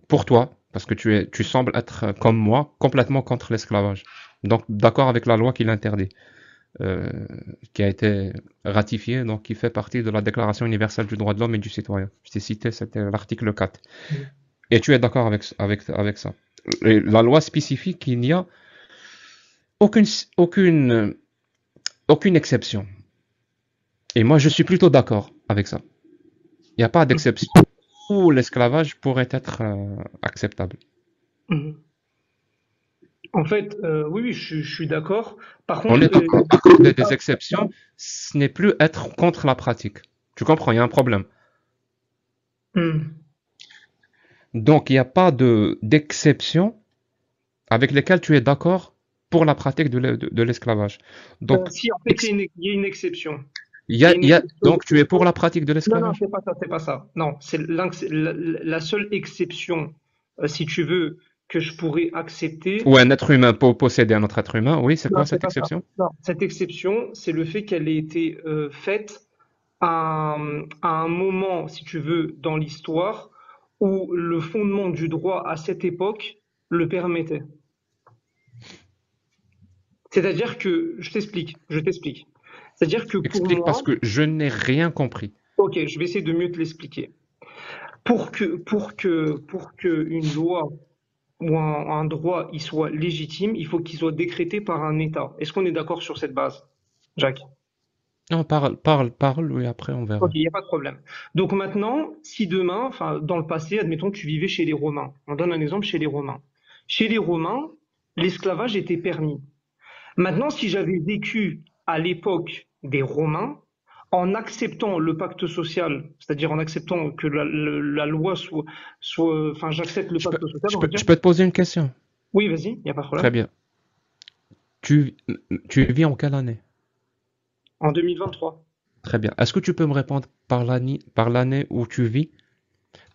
pour toi, parce que tu sembles être, comme moi, complètement contre l'esclavage, donc d'accord avec la loi qui l'interdit, euh, qui a été ratifiée, donc qui fait partie de la Déclaration universelle du droit de l'homme et du citoyen. Je t'ai cité, c'était l'article 4. Et tu es d'accord avec ça. Et la loi spécifie qu'il n'y a aucune, aucune, aucune exception. Et moi, je suis plutôt d'accord avec ça. Il n'y a pas d'exception où l'esclavage pourrait être acceptable. Mhm. En fait, oui, oui, je suis d'accord. Par On contre, est d'accord. Accorder des exceptions, ce n'est plus être contre la pratique. Tu comprends, il y a un problème. hmm. Donc, il n'y a pas d'exception avec lesquelles tu es d'accord pour la pratique de l'esclavage. Donc, Si, en fait, il y a une exception. Il y a une donc, exception. tu es pour la pratique de Non, non, l'esclavage? c'est pas ça, c'est pas ça. Non, c'est la seule exception, si tu veux, que je pourrais accepter. Ou un être humain pour posséder un autre être humain? Oui, c'est Non, quoi c'est cette pas ça. exception? Non, cette exception, c'est le fait qu'elle ait été faite à un moment, si tu veux, dans l'histoire où le fondement du droit à cette époque le permettait. C'est-à-dire que, je t'explique. C'est-à-dire que pour Explique parce moi, que je n'ai rien compris. ok, je vais essayer de mieux te l'expliquer. Pour que une loi ou un droit il soit légitime, il faut qu'il soit décrété par un État. Est-ce qu'on est d'accord sur cette base, Jacques? Non, parle, oui, après on Ok, verra. il n'y a pas de problème. Donc maintenant, si demain, enfin dans le passé, admettons que tu vivais chez les Romains. On donne un exemple chez les Romains. Chez les Romains, l'esclavage était permis. Maintenant, si j'avais vécu à l'époque des Romains, en acceptant le pacte social, c'est-à-dire en acceptant que la loi enfin, j'accepte le pacte social, on va dire, Je peux te poser une question? oui, vas-y, il n'y a pas de Très problème. bien. Tu, tu vis en quelle année? En 2023. Très bien. Est-ce que tu peux me répondre par l'année où tu vis?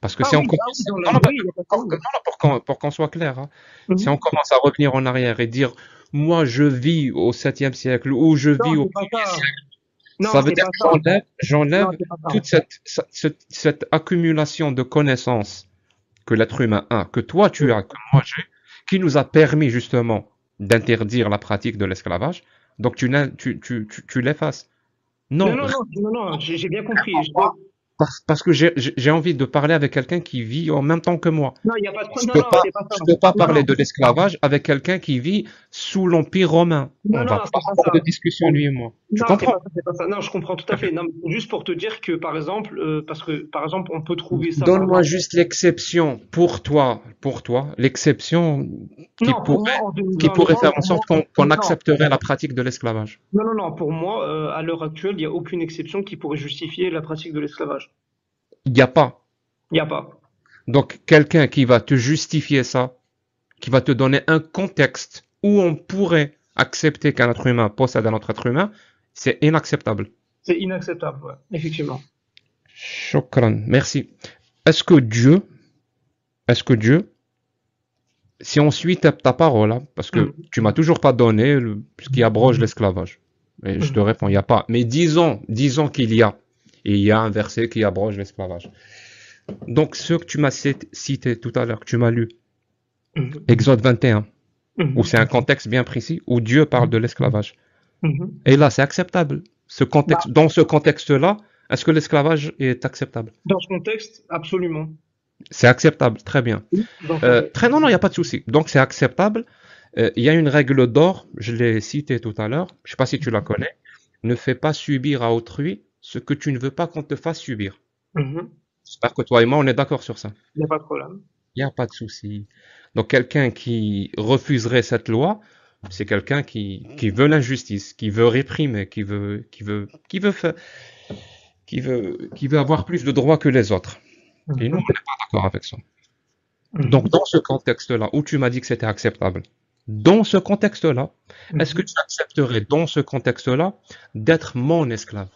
Parce que Ah si on oui, ah oui, commence, dans la, non, non, oui, il n'y a pas de non, problème. non, pour qu'on soit clair, hein. Si on Mhm. commence à revenir en arrière et dire, moi je vis au 7e siècle ou je Non, vis au c'est pas ça. ça Non, veut c'est dire pas que ça. Non, j'enlève c'est pas ça. toute cette accumulation de connaissances que l'être humain a, que toi tu as, que moi j'ai, qui nous a permis justement d'interdire la pratique de l'esclavage. Donc tu l'effaces. Non, Non, non, non, non, non, j'ai bien compris. parce que j'ai envie de parler avec quelqu'un qui vit en même temps que moi. Non, il n'y a pas de Je problème. peux Non, non, pas, c'est pas ça. je peux pas Non, parler non, de l'esclavage avec quelqu'un qui vit sous l'Empire romain. non, On non, va non, pas c'est pas avoir de ça. discussion, lui et moi. Tu Non, c'est comprends? pas ça, c'est pas ça. Non, je comprends tout à fait. Non, mais c'est juste pour te dire que, par exemple, parce que, par exemple, on peut trouver ça, par Donne-moi exemple. juste l'exception pour toi, l'exception qui Non, pour pourrait, moi, en qui pourrait 2023, faire en sorte qu'on non, accepterait la pratique de l'esclavage. non, non, non, pour moi, à l'heure actuelle, il n'y a aucune exception qui pourrait justifier la pratique de l'esclavage. Il n'y a pas. Il n'y a pas. Donc, quelqu'un qui va te justifier ça, qui va te donner un contexte où on pourrait accepter qu'un être humain possède un autre être humain, c'est inacceptable. C'est inacceptable, ouais, effectivement. Shukran, merci. Est-ce que Dieu, est-ce que Dieu, si on suit ta parole, hein, parce que Mhm, tu m'as toujours pas donné ce qui abroge l'esclavage. Et je te mhm, réponds, il n'y a pas. Mais disons qu'il y a. Et il y a un verset qui abroge l'esclavage. Donc, ce que tu m'as cité tout à l'heure, que tu m'as lu, mhm, Exode 21, où mhm, c'est un contexte bien précis, où Dieu parle de l'esclavage. mhm. Et là, c'est acceptable. Bah, Dans ce contexte-là, est-ce que l'esclavage est acceptable? dans ce contexte, absolument. C'est acceptable, très bien. Oui, dans ce contexte. Non, non, il n'y a pas de souci. Donc, c'est acceptable. Il y a une règle d'or, je l'ai citée tout à l'heure, je ne sais pas si tu la connais. Ne fais pas subir à autrui ce que tu ne veux pas qu'on te fasse subir. Mhm. J'espère que toi et moi, on est d'accord sur ça. Il n'y a pas de problème. Il n'y a pas de souci. Donc, quelqu'un qui refuserait cette loi, c'est quelqu'un qui veut l'injustice, qui veut réprimer, qui veut avoir plus de droits que les autres. Et nous, on Mhm, n'est pas d'accord avec ça. Donc, mhm, dans ce contexte-là, où tu m'as dit que c'était acceptable, dans ce contexte-là, est-ce que mhm. tu accepterais, dans ce contexte-là, d'être mon esclave?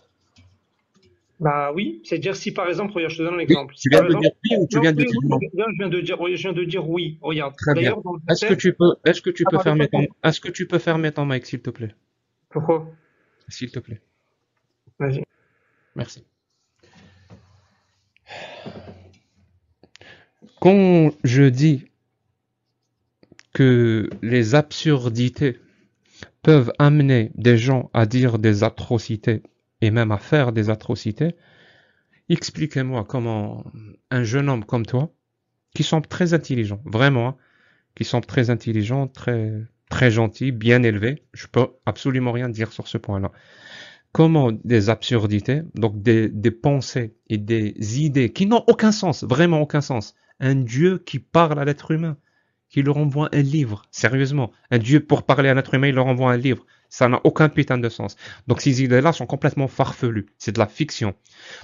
Bah oui, c'est-à-dire si par exemple, regarde, je te donne un Oui, exemple. Si tu viens par de exemple, dire oui ou tu non, viens de oui, dire oui, non? là, je viens de dire oui, regarde. Très bien. D'ailleurs, dans le verset, Est-ce que tu peux attends, fermer laisse-moi ton, finir. est-ce que tu peux fermer ton mic, s'il te plaît? Pourquoi? S'il te plaît. Vas-y. Merci. Quand je dis que les absurdités peuvent amener des gens à dire des atrocités et même à faire des atrocités, expliquez-moi comment un jeune homme comme toi, qui semble très intelligent, vraiment, hein, qui semble très intelligent, très gentil, bien élevé, je peux absolument rien dire sur ce point-là. Comment des absurdités, donc des pensées et des idées qui n'ont aucun sens, vraiment aucun sens. Un Dieu qui parle à l'être humain, qui leur envoie un livre, sérieusement. Un Dieu pour parler à l'être humain, il leur envoie un livre. Ça n'a aucun putain de sens. Donc ces idées-là sont complètement farfelues. C'est de la fiction.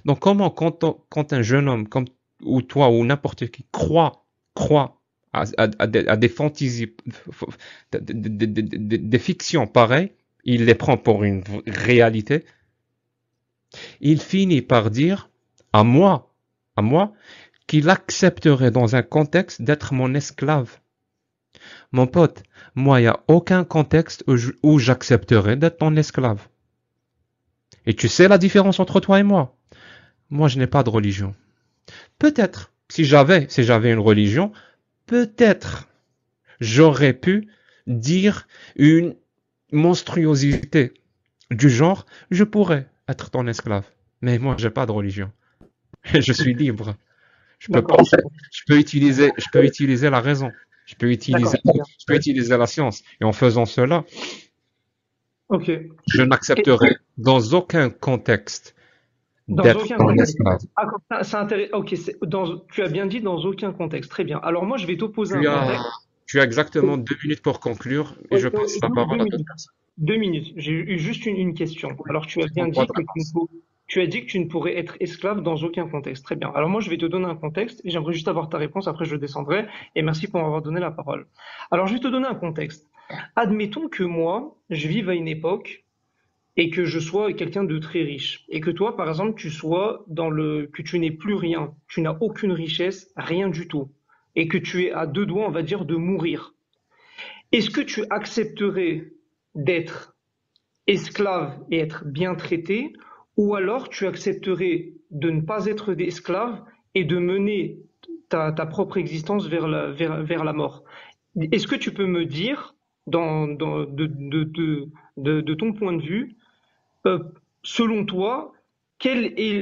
Donc comment, quand un jeune homme comme ou toi ou n'importe qui croit à des fantaisies, des fictions pareilles, il les prend pour une réalité, il finit par dire à moi, qu'il accepterait dans un contexte d'être mon esclave. Mon pote, moi, il n'y a aucun contexte où j'accepterais d'être ton esclave. Et tu sais la différence entre toi et moi? Moi, je n'ai pas de religion. Peut-être, si j'avais une religion, peut-être j'aurais pu dire une monstruosité du genre, je pourrais être ton esclave. Mais moi, j'ai pas de religion. Je suis libre. Je peux D'accord. penser, je peux utiliser la raison. D'accord, très bien. Je peux utiliser la science. Et en faisant cela, Ok. je n'accepterai dans aucun contexte Dans d'être aucun ton contexte. esclave. Ah, c'est intéressant. Ok, tu as bien dit dans aucun contexte. Très bien. Alors moi, je vais t'opposer un Tu as, contexte. tu as exactement 2 minutes pour conclure et je passe la parole Deux à d'autres minutes. personnes. 2 minutes. J'ai eu juste une question. Alors tu as Tu prends bien droit dit de que réponse. tu as dit que tu ne pourrais être esclave dans aucun contexte. Très bien. Alors moi, je vais te donner un contexte et j'aimerais juste avoir ta réponse. Après, je descendrai. Et merci pour m'avoir donné la parole. Alors, je vais te donner un contexte. Admettons que moi, je vive à une époque et que je sois quelqu'un de très riche et que toi, par exemple, que tu n'aies plus rien, tu n'as aucune richesse, rien du tout, et que tu es à deux doigts, on va dire, de mourir. Est-ce que tu accepterais d'être esclave et être bien traité, ou alors tu accepterais de ne pas être esclave et de mener ta propre existence vers la mort? Est-ce que tu peux me dire, de ton point de vue, euh, selon toi, quelle est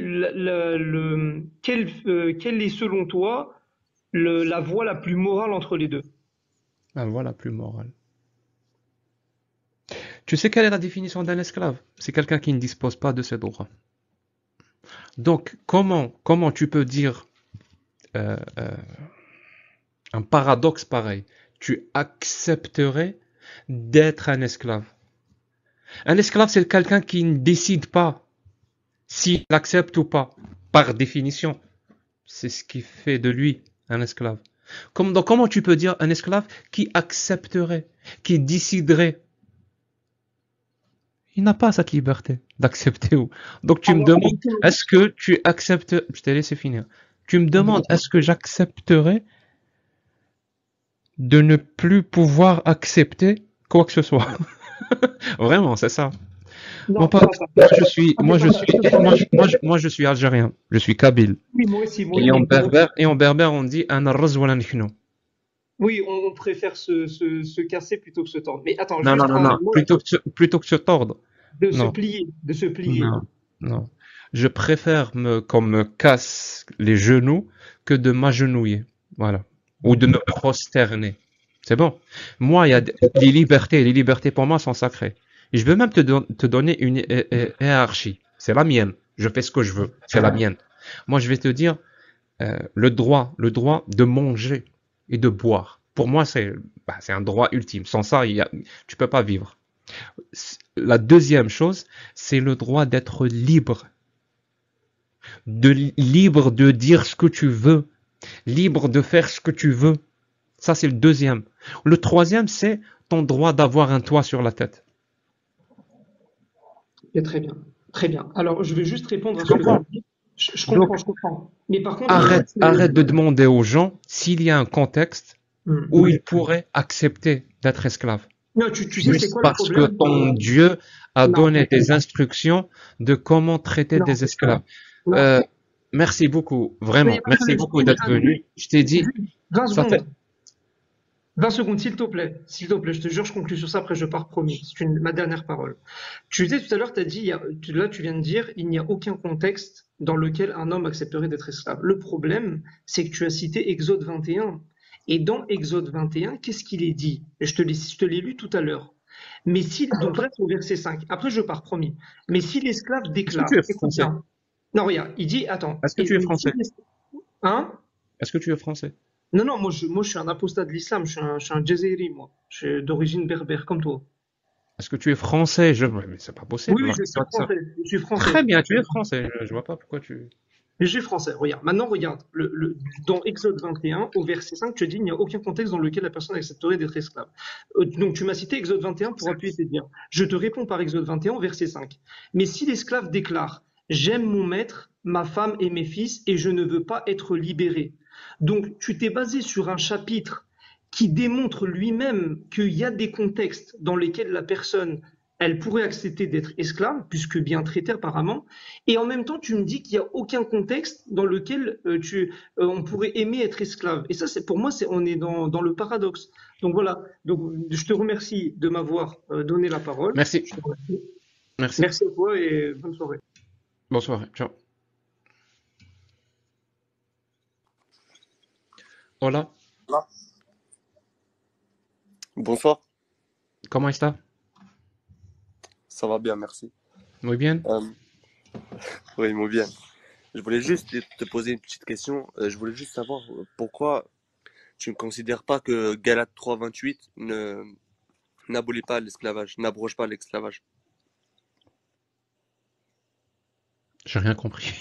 selon toi la voie la plus morale entre les deux? La voie la plus morale. Tu sais quelle est la définition d'un esclave? C'est quelqu'un qui ne dispose pas de ses droits. Donc, comment tu peux dire euh, euh, un paradoxe pareil? Tu accepterais d'être un esclave. Un esclave, c'est quelqu'un qui ne décide pas s'il accepte ou pas, par définition. C'est ce qui fait de lui un esclave. Donc, comment tu peux dire un esclave qui accepterait, qui déciderait? Il n'a pas cette liberté d'accepter ou. Donc tu me Alors, demandes, est-ce que tu acceptes, je t'ai laissé finir. Tu me demandes, est-ce que j'accepterais de ne plus pouvoir accepter quoi que ce soit? Vraiment, c'est ça. Mon non, pote, attends, moi je suis algérien, je suis kabyle. oui, moi aussi, moi Et en aussi. berbère, on dit un arroz wala nihno. Oui, on préfère se casser plutôt que se tordre. Mais attends, Non, non, juste non, un non. mot Plutôt que se tordre. Non, de se plier. non, non. Je préfère qu'on me casse les genoux que de m'agenouiller. Voilà. Ou de me prosterner. C'est bon. Moi, il y a les libertés pour moi sont sacrées. Et je veux même te donner une hiérarchie. C'est la mienne. Je fais ce que je veux. C'est la mienne. Moi, je vais te dire le droit de manger et de boire. Pour moi, c'est un droit ultime. Sans ça, tu peux pas vivre. La deuxième chose, c'est le droit d'être libre. Libre de dire ce que tu veux. Libre de faire ce que tu veux. Ça, c'est le deuxième. Le troisième, c'est ton droit d'avoir un toit sur la tête. Et très bien, très bien. Alors, je vais juste répondre à Tu ce que tu as comprends? dit. Je Donc, comprends, je comprends. Mais par contre, le fait arrête que... de demander aux gens s'il y a un contexte où Hmm. ils pourraient accepter d'être esclaves. Non, tu sais, c'est Juste quoi le parce que problème? ton Dieu a Non, donné des instructions de comment traiter non, des esclaves. non. Euh, merci beaucoup, Mais vraiment, merci je beaucoup t'ai dit, d'être venu. Je t'ai dit, 20 ça fait. secondes. 20 secondes, s'il te plaît. S'il te plaît, je te jure, je conclue sur ça, après je pars promis. Ma dernière parole. Tu disais tout à l'heure, tu as dit, là tu viens de dire, il n'y a aucun contexte dans lequel un homme accepterait d'être esclave. Le problème, c'est que tu as cité Exode 21. Et dans Exode 21, qu'est-ce qu'il est dit? Et je te l'ai lu tout à l'heure. Mais si, donc là, c'est au verset 5. Après, je pars promis. Mais si l'esclave Est-ce que tu déclare, es écoute français? bien. Non, regarde, il dit, attends, Est-ce que tu es mais si français? hein? Est-ce que tu es français? Non, non, moi, je suis un apostat de l'islam, je suis un Jazairi, moi. Je suis d'origine berbère, comme toi. Est-ce que tu es français? Mais c'est pas possible. Oui, oui, Alors, je qu'est-ce que tu suis vas dire ça? français, je suis français. Très bien, tu es français. Je vois pas pourquoi tu. Je suis français, regarde. Maintenant, regarde, dans Exode 21, au verset 5, tu dis, il n'y a aucun contexte dans lequel la personne accepterait d'être esclave. Donc, tu m'as cité Exode 21 pour appuyer tes dires. Je te réponds par Exode 21, au verset 5. Mais si l'esclave déclare, j'aime mon maître, ma femme et mes fils, et je ne veux pas être libéré. Donc, tu t'es basé sur un chapitre qui démontre lui-même qu'il y a des contextes dans lesquels la personne, elle pourrait accepter d'être esclave, puisque bien traitée apparemment, et en même temps, tu me dis qu'il n'y a aucun contexte dans lequel on pourrait aimer être esclave. Et ça, c'est pour moi, on est dans le paradoxe. Donc voilà. Donc je te remercie de m'avoir donné la parole. Merci, Je te remercie. merci. Merci à toi et bonne soirée. Bonsoir. Ciao. Hola. Bonsoir, ¿Cómo está? ça va bien, merci. Muy bien. Euh, oui, moi bien. Je voulais juste te poser une petite question. Je voulais juste savoir pourquoi tu ne considères pas que Galate 3:28 n'abolit pas l'esclavage, n'abroge pas l'esclavage. J'ai rien compris.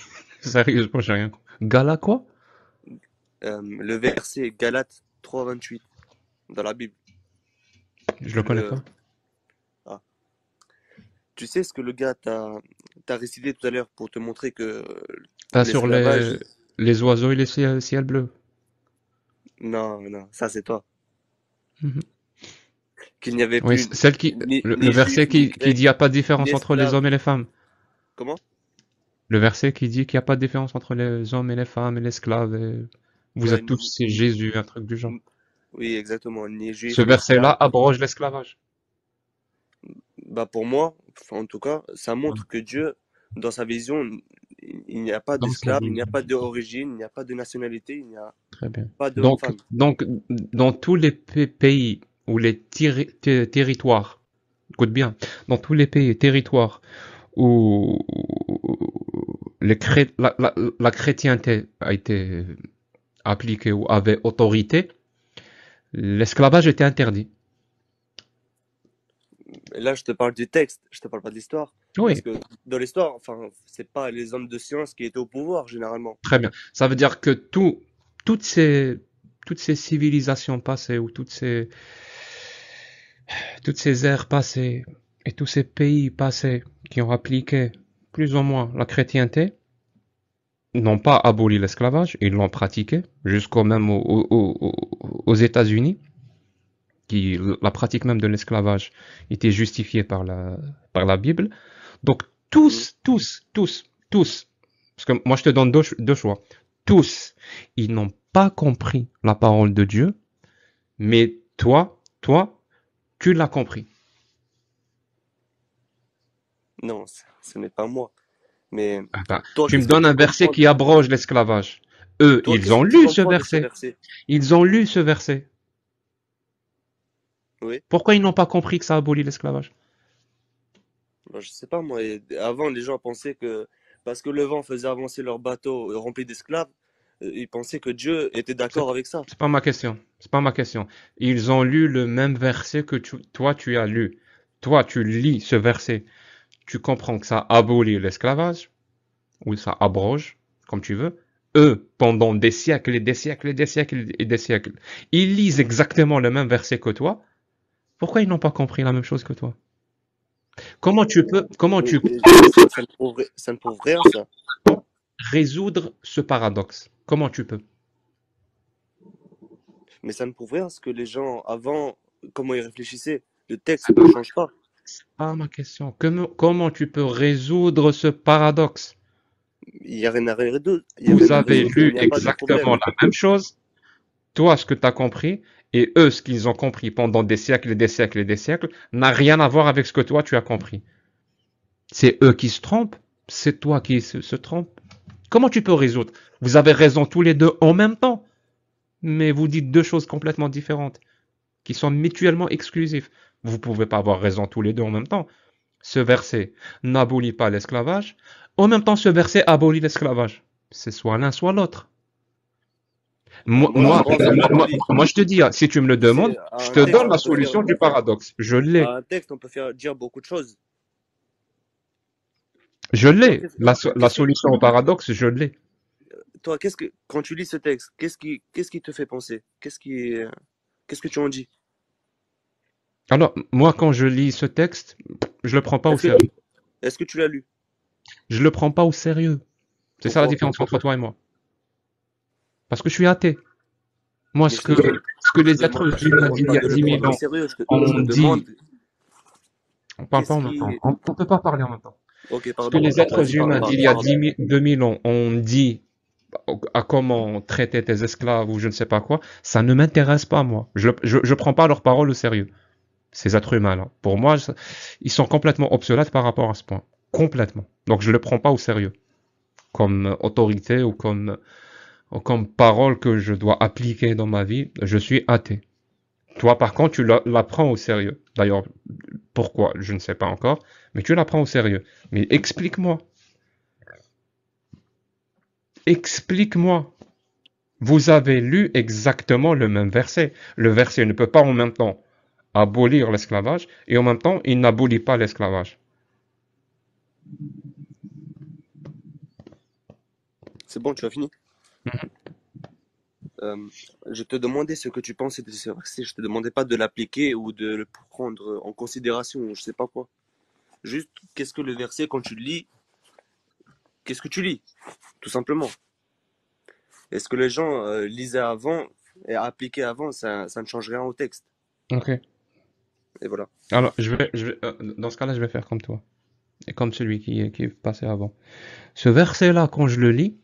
Sérieusement, j'ai rien compris. Gala quoi? Le verset Galate 3:28 dans la Bible. Je le Tu connais le, pas. ah. Tu sais ce que le gars t'a récité tout à l'heure pour te montrer que Pas sur l'esclavage, les oiseaux et les ciels bleus. non, non, ça c'est toi. Mhm. Qu'il n'y avait Oui, plus le ni verset juif, ni qui dit grec, qu'il n'y a pas de ni différence entre les esclave. hommes et les femmes. Comment? Le verset qui dit qu'il n'y a pas de différence entre les hommes et les femmes et l'esclave. Vous Ouais, êtes tous c'est Jésus, un truc du genre. oui, exactement. Ni Ce juif, ni verset-là esclave. abroge l'esclavage. Bah pour moi, enfin, en tout cas, ça montre que Dieu, dans sa vision, il n'y a pas Dans sa d'esclave, il vie. n'y a pas d'origine, il n'y a pas de nationalité, il n'y a Très bien. pas d'homme-femme. Donc, dans tous les pays ou les territoires, écoute bien, dans tous les pays et territoires où la chrétienté a été appliquée ou avait autorité, l'esclavage était interdit. Et là, je te parle du texte, je te parle pas de l'histoire. Parce Oui, que dans l'histoire, enfin, c'est pas les hommes de science qui étaient au pouvoir, généralement. très bien. Ça veut dire que toutes ces, toutes ces civilisations passées ou toutes ces ères passées Et tous ces pays passés qui ont appliqué plus ou moins la chrétienté n'ont pas aboli l'esclavage, ils l'ont pratiqué, jusqu'au même aux États-Unis, qui la pratique même de l'esclavage était justifiée par la Bible. Donc Mhm. tous, parce que moi je te donne deux choix. Tous, ils n'ont pas compris la parole de Dieu, mais toi, tu l'as compris. Non, ce n'est pas moi. Mais Attends, toi, tu me qu'est-ce que donnes tu un verset comprends? qui abroge l'esclavage. Eux, Toi, ils qu'est-ce ont que tu lu ce comprends de ce verset. verset? Ils ont lu ce verset. Oui. Pourquoi ils n'ont pas compris que ça abolit l'esclavage? Ben, je sais pas, moi. Avant, les gens pensaient que parce que le vent faisait avancer leur bateau rempli d'esclaves, ils pensaient que Dieu était C'est d'accord avec ça. c'est pas ma question. C'est pas ma question. Ils ont lu le même verset que toi, tu as lu. Toi, tu lis ce verset. Tu comprends que ça abolit l'esclavage, ou ça abroge, comme tu veux. Eux, pendant des siècles et des siècles et des siècles et des siècles, ils lisent exactement le même verset que toi. Pourquoi ils n'ont pas compris la même chose que toi? Comment Mais tu ça ne prouve rien, ça. résoudre ce paradoxe? Comment tu peux? Mais ça ne prouve rien, parce que les gens, avant, comment ils réfléchissaient. Le texte ne change pas. Ah, ma question. Comment tu peux résoudre ce paradoxe? Il n'y a rien à résoudre. Il y a Vous rien à avez résoudre. Il lu n'y a pas de exactement problème. la même chose, toi ce que tu as compris, et eux ce qu'ils ont compris pendant des siècles et des siècles et des siècles, n'a rien à voir avec ce que toi tu as compris. C'est eux qui se trompent, c'est toi qui se trompe. Comment tu peux résoudre? Vous avez raison tous les deux en même temps, mais vous dites deux choses complètement différentes, qui sont mutuellement exclusives. Vous pouvez pas avoir raison tous les deux en même temps. Ce verset n'abolit pas l'esclavage, en même temps ce verset abolit l'esclavage. C'est soit l'un soit l'autre. Ben, moi, je pense qu'il abolit. Moi, je te dis, si tu me le Tu demandes, sais, à je un te donne texte, la on peut faire, solution du paradoxe. Je l'ai. à un texte, on peut faire dire beaucoup de choses. Je Toi, l'ai. La qu'est-ce que, solution au paradoxe, je l'ai. toi, quand tu lis ce texte, qu'est-ce qui te fait penser? Qu'est-ce que tu en dis? Alors, moi, quand je lis ce texte, je le prends pas au Est-ce que, sérieux. est-ce que tu l'as lu? Je le prends pas au sérieux. C'est ça la Pourquoi? différence entre toi et moi. Parce que je suis athée. Moi, Mais ce que je te les êtres demande, je te humains demande d'il pas y a de le 10 000 prendre au ans sérieux. Je te ont demande dit, on parle pas qu'est-ce en même temps. qui, On peut pas parler en même temps. ok, Ce que pardon. les êtres Vas-y, humains d'il y a parle. 2000 ans ont dit à comment traiter tes esclaves ou je ne sais pas quoi, ça ne m'intéresse pas, moi. Je prends pas leurs paroles au sérieux. Ces êtres humains-là. Pour moi, ils sont complètement obsolètes par rapport à ce point. Complètement. Donc je ne le prends pas au sérieux. Comme autorité ou comme parole que je dois appliquer dans ma vie, je suis athée. Toi, par contre, tu la prends au sérieux. D'ailleurs, pourquoi? Je ne sais pas encore. Mais tu la prends au sérieux. Mais explique-moi. Explique-moi. Vous avez lu exactement le même verset. Le verset ne peut pas en même temps abolir l'esclavage et en même temps, il n'abolit pas l'esclavage. C'est bon, tu as fini? Euh, je te demandais ce que tu pensais de ce verset. Je te demandais pas de l'appliquer ou de le prendre en considération ou je sais pas quoi. Juste, qu'est-ce que le verset, quand tu le lis, qu'est-ce que tu lis? Tout simplement. Est-ce que les gens lisaient avant et appliquaient avant, ça ne change rien au texte. Ok. Et voilà. Alors, dans ce cas-là, je vais faire comme toi. Et comme celui qui est passé avant. Ce verset-là, quand je le lis,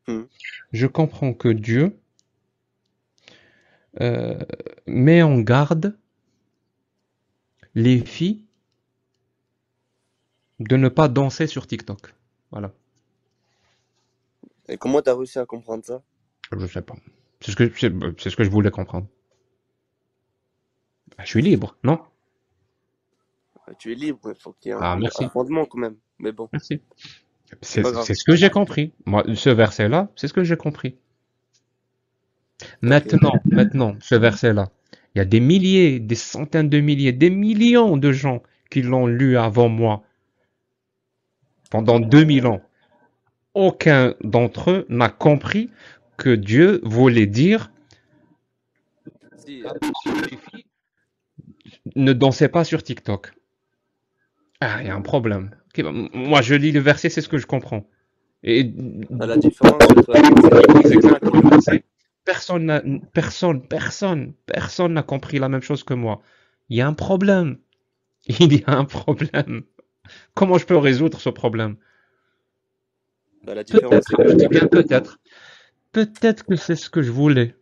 Hmm. je comprends que Dieu euh, met en garde les filles de ne pas danser sur TikTok. Voilà. Et comment tu as réussi à comprendre ça? Je sais pas. C'est ce que je voulais comprendre. Je suis libre, non? Tu es libre, il faut qu'il y ait Ah, un merci. fondement quand même. Mais bon, Merci. c'est pas grave. C'est ce que j'ai compris. Moi, ce verset-là, c'est ce que j'ai compris. Ok. Maintenant, ce verset-là, il y a des milliers, des centaines de milliers, des millions de gens qui l'ont lu avant moi pendant 2000 ans. Aucun d'entre eux n'a compris que Dieu voulait dire Si, ne dansez pas sur TikTok. Ah, il y a un problème. Ok, bah, moi, je lis le verset, c'est ce que je comprends. Et Bah, la différence entre un verset et les un exemples autre, du verset, personne n'a compris la même chose que moi. Il y a un problème. Il y a un problème. Comment je peux résoudre ce problème? bah, la différence, c'est Peut-être, je que, dis bien peut-être. Peut-être que c'est ce que je voulais.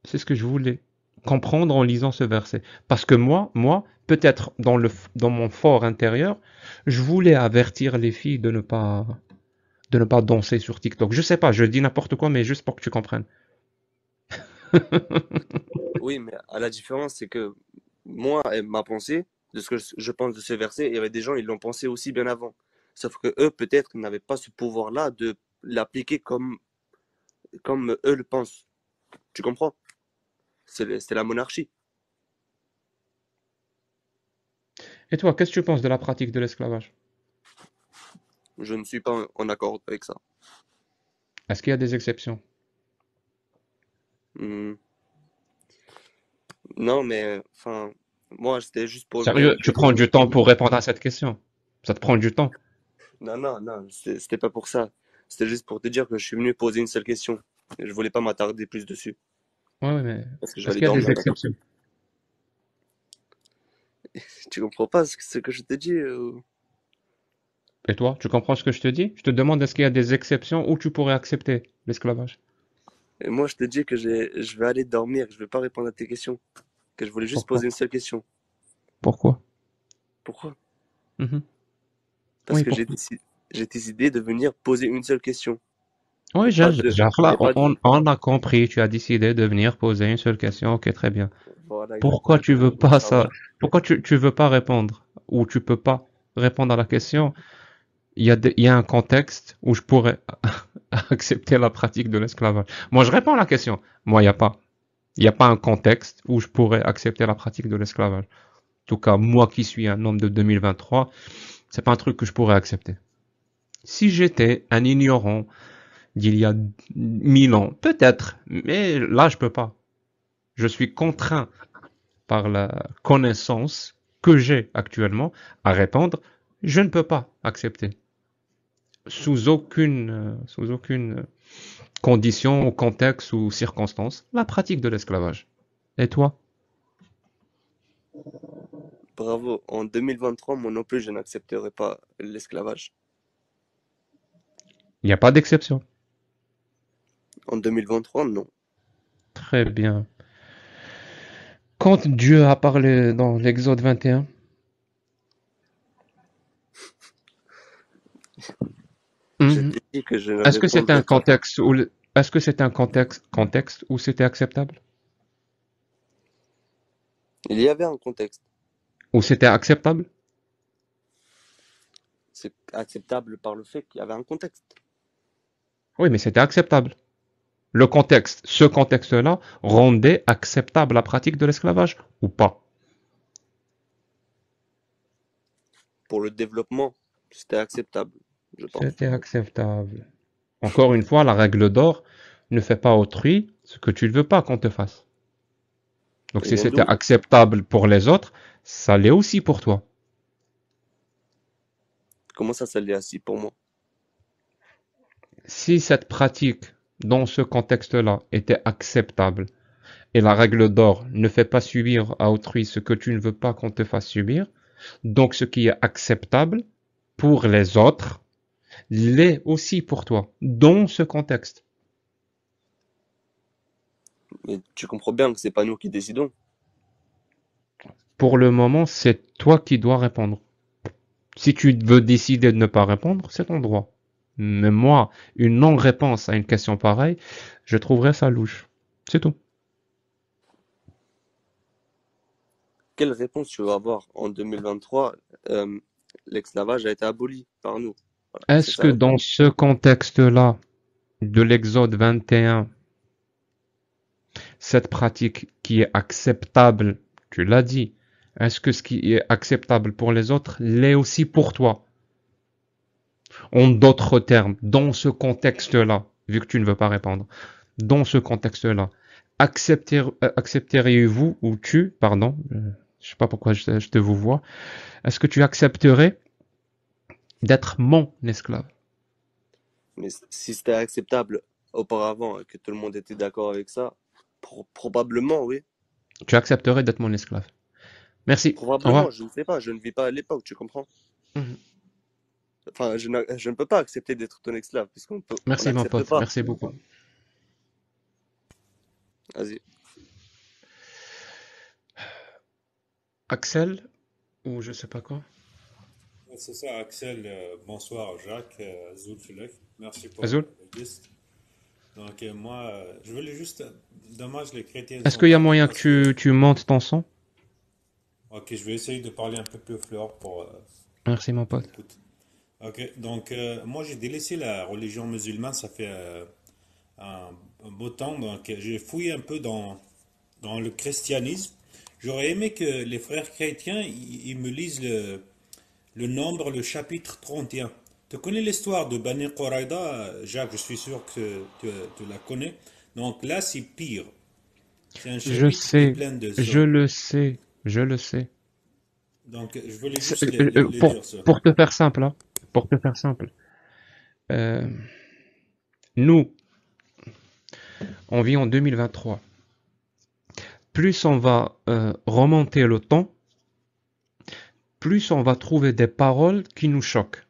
C'est ce que je voulais comprendre en lisant ce verset. Parce que moi, peut-être dans mon fort intérieur, je voulais avertir les filles de ne pas danser sur TikTok. Je sais pas, je dis n'importe quoi, mais juste pour que tu comprennes. oui, mais à la différence, c'est que moi, ma pensée, de ce que je pense de ce verset, il y avait des gens, ils l'ont pensé aussi bien avant. Sauf que eux, peut-être, n'avaient pas ce pouvoir-là de l'appliquer comme eux le pensent. Tu comprends? C'est la monarchie. Et toi, qu'est-ce que tu penses de la pratique de l'esclavage? Je ne suis pas en accord avec ça. Est-ce qu'il y a des exceptions? Hmm. Non, mais, enfin, moi, c'était juste pour Sérieux, tu prends du temps pour répondre à cette question? Ça te prend du temps? Non, non, non, c'était pas pour ça. C'était juste pour te dire que je suis venu poser une seule question. Et je voulais pas m'attarder plus dessus. Ouais, ouais, mais Parce que je vais est-ce aller qu'il y a des dormir. exceptions? Tu comprends pas ce que je te dis? Et toi, tu comprends ce que je te dis? Je te demande est-ce qu'il y a des exceptions où tu pourrais accepter l'esclavage? Et moi, je te dis que je vais aller dormir. Je vais pas répondre à tes questions. Que je voulais juste Pourquoi? poser une seule question. Pourquoi? Pourquoi? Mhm. Parce Oui, que pourquoi? j'ai décidé de venir poser une seule question. Oui, Et pas deux. là, Et pas deux. on a compris. Tu as décidé de venir poser une seule question. Ok, très bien. Voilà, Pourquoi exactement. tu veux pas Ah ouais. ça? Pourquoi tu veux pas répondre? Ou tu peux pas répondre à la question? Il y a un contexte où je pourrais accepter la pratique de l'esclavage. Moi, je réponds à la question. Moi, il y a pas un contexte où je pourrais accepter la pratique de l'esclavage. En tout cas, moi qui suis un homme de 2023, c'est pas un truc que je pourrais accepter. Si j'étais un ignorant d'il y a 1000 ans, peut-être, mais là, je peux pas. Je suis contraint par la connaissance que j'ai actuellement à répondre, je ne peux pas accepter. Sous aucune condition, ou contexte ou circonstance, la pratique de l'esclavage. Et toi? Bravo. En 2023, moi non plus, je n'accepterai pas l'esclavage. Il n'y a pas d'exception. En 2023, non. Très bien. Quand Dieu a parlé dans l'Exode 21, Je mhm, t'ai dit que je ne est-ce que c'est un répondrai pas. contexte où est-ce que c'est un contexte où c'était acceptable? Il y avait un contexte. Où c'était acceptable? C'est acceptable par le fait qu'il y avait un contexte. Oui, mais c'était acceptable. Le contexte, ce contexte-là, rendait acceptable la pratique de l'esclavage ou pas? Pour le développement, c'était acceptable, je pense. C'était acceptable. Encore une fois, la règle d'or, ne fais pas autrui ce que tu ne veux pas qu'on te fasse. Donc Elle si vient c'était d'où? acceptable pour les autres, ça l'est aussi pour toi. Comment ça l'est assis pour moi? Si cette pratique, dans ce contexte-là, était acceptable, et la règle d'or ne fait pas subir à autrui ce que tu ne veux pas qu'on te fasse subir, donc ce qui est acceptable pour les autres l'est aussi pour toi, dans ce contexte. Mais tu comprends bien que c'est pas nous qui décidons. Pour le moment, c'est toi qui dois répondre. Si tu veux décider de ne pas répondre, c'est ton droit. Mais moi, une non-réponse à une question pareille, je trouverais ça louche. C'est tout. Quelle réponse tu vas avoir en 2023? euh, L'esclavage a été aboli par nous. Voilà, c'est Est-ce ça que la dans question. ce contexte-là de l'Exode 21, cette pratique qui est acceptable, tu l'as dit, est-ce que ce qui est acceptable pour les autres l'est aussi pour toi? En d'autres termes, dans ce contexte-là, vu que tu ne veux pas répondre, dans ce contexte-là, accepteriez-vous, ou tu, pardon, je sais pas pourquoi je te vous vois, est-ce que tu accepterais d'être mon esclave. Mais si c'était acceptable auparavant et que tout le monde était d'accord avec ça, probablement, oui. Tu accepterais d'être mon esclave. Merci. Au Probablement, revoir. je ne sais pas, je ne vis pas à l'époque, tu comprends? Mhm. Enfin, je ne peux pas accepter d'être ton esclave, on Merci, mon n'accepte pote. pas. Merci beaucoup. Vas-y. Axel, ou je sais pas quoi. C'est ça, Axel. Bonsoir, Jacques, Zulfilek. Merci pour Azul, le guest. Donc, moi, je voulais juste. Dommage, les chrétiens ne est-ce sont qu'il y a pas là moyen que parce que. tu montes ton son? Ok, je vais essayer de parler un peu plus fort pour Merci, mon qu'on pote. écoute. Ok, donc, moi, j'ai délaissé la religion musulmane, ça fait un, un beau temps. Donc, j'ai fouillé un peu dans le christianisme. J'aurais aimé que les frères chrétiens ils me lisent le nombre, le chapitre 31. Tu connais l'histoire de Bani Quraïda, Jacques, je suis sûr que tu la connais. Donc là, c'est pire. C'est un Je chapitre qui est sais, plein de je zones. le sais, je le sais. Donc je voulais C'est- juste le dire ça. pour te faire simple, hein, pour te faire simple, euh, nous, on vit en 2023. Plus on va remonter le temps, plus on va trouver des paroles qui nous choquent.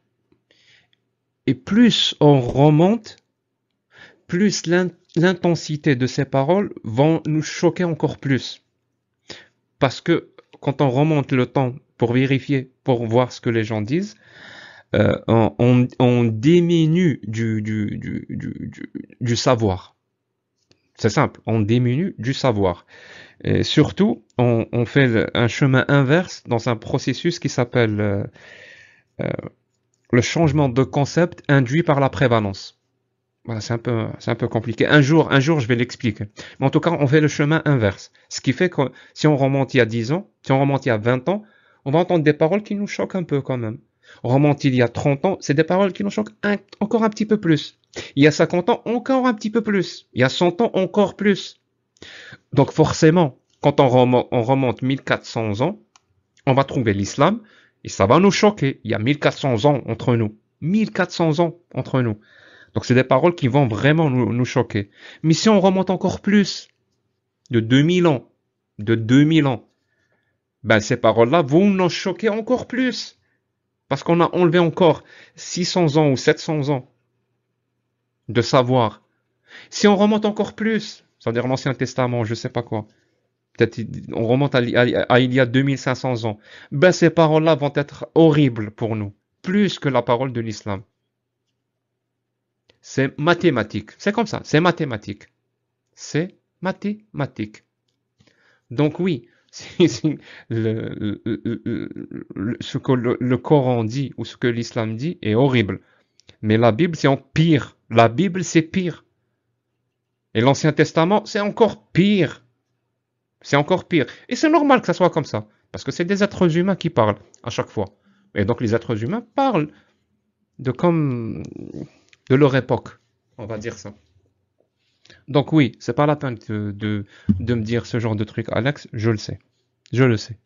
Et plus on remonte, plus l'intensité de ces paroles vont nous choquer encore plus. Parce que quand on remonte le temps pour vérifier, pour voir ce que les gens disent, on diminue du savoir. C'est simple, on diminue du savoir. Et surtout, on fait un chemin inverse dans un processus qui s'appelle euh, le changement de concept induit par la prévalence. Voilà, c'est un peu compliqué. Un jour, je vais l'expliquer. Mais en tout cas, on fait le chemin inverse. Ce qui fait que si on remonte il y a 10 ans, si on remonte il y a 20 ans, on va entendre des paroles qui nous choquent un peu quand même. On remonte il y a 30 ans, c'est des paroles qui nous choquent encore un petit peu plus. Il y a 50 ans, encore un petit peu plus. Il y a 100 ans, encore plus. Donc forcément, quand on remonte 1400 ans, on va trouver l'islam et ça va nous choquer. Il y a 1400 ans entre nous. 1400 ans entre nous. Donc c'est des paroles qui vont vraiment nous choquer. Mais si on remonte encore plus, de 2000 ans, de 2000 ans, ben ces paroles-là vont nous choquer encore plus. Parce qu'on a enlevé encore 600 ans ou 700 ans de savoir. Si on remonte encore plus, c'est-à-dire l'Ancien Testament, je sais pas quoi, peut-être on remonte à il y a 2500 ans, ben ces paroles-là vont être horribles pour nous, plus que la parole de l'islam. C'est mathématique. C'est comme ça, c'est mathématique. C'est mathématique. Donc oui, si ce que le Coran dit ou ce que l'islam dit est horrible. Mais la Bible, c'est encore pire. La Bible, c'est pire. Et l'Ancien Testament, c'est encore pire. C'est encore pire. Et c'est normal que ça soit comme ça. Parce que c'est des êtres humains qui parlent à chaque fois. Et donc les êtres humains parlent de leur époque. On va dire ça. Donc oui, c'est pas la peine de me dire ce genre de truc, Alex, je le sais. Je le sais.